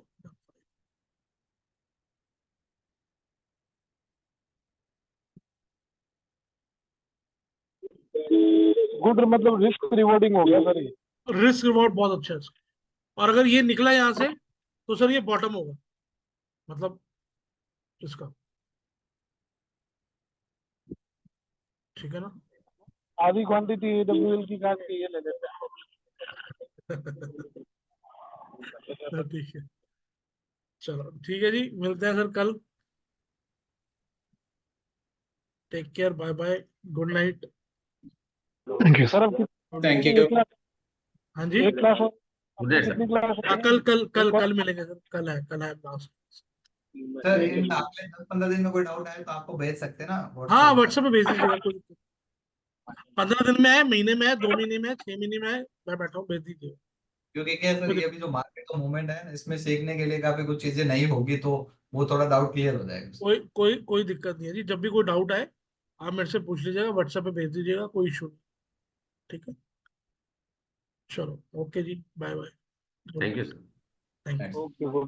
गुड, मतलब रिस्क रिवॉर्डिंग हो गया सर ये। रिस्क रिवॉर्ड बहुत अच्छा है इसका। और अगर ये निकला यहाँ से तो सर ये बॉटम होगा, मतलब इसका। ठीक है ना। आधी क्वांटिटी AWL की काट के ये ले लेते हैं। ठीक है, चलो ठीक है जी, मिलते हैं सर कल। Take care, bye bye, good night. Thank you. Sir अब थैंक कितनी यू। एक क्लास, हाँ जी, एक क्लास हो, गुड नाइट कितनी सर। क्लास हाँ होगी? कल कल एक कल बार कल मिलेंगे सर, कल है लास्ट। सर इन अगले 10-15 दिन में कोई डाउट आए तो आपको भेज सकते हैं ना हाँ व्हाट्सएप पर। व्हाट्सएप पे भेज दीजिएगा, कोई दिक्कत। 15 दिन में है, महीने में है, 2 महीने में है, 6 महीने में है, मैं बैठा हूँ, भेज दीजिए। क्योंकि क्या है सर, कोई ये दिक्कत। अभी जो मार्केट का मूवमेंट है इसमें सीखने के लिए काफी कुछ चीजें नहीं होगी, तो वो थोड़ा डाउट क्लियर हो जाएगा। कोई दिक्कत नहीं है जी, जब भी कोई डाउट आए आप मेरे से पूछ लीजिएगा, व्हाट्सएप पे भेज दीजिएगा, कोई इशू नहीं। ठीक है। चलो ओके जी, bye bye. Thank you sir. Thank you. Thanks. Okay.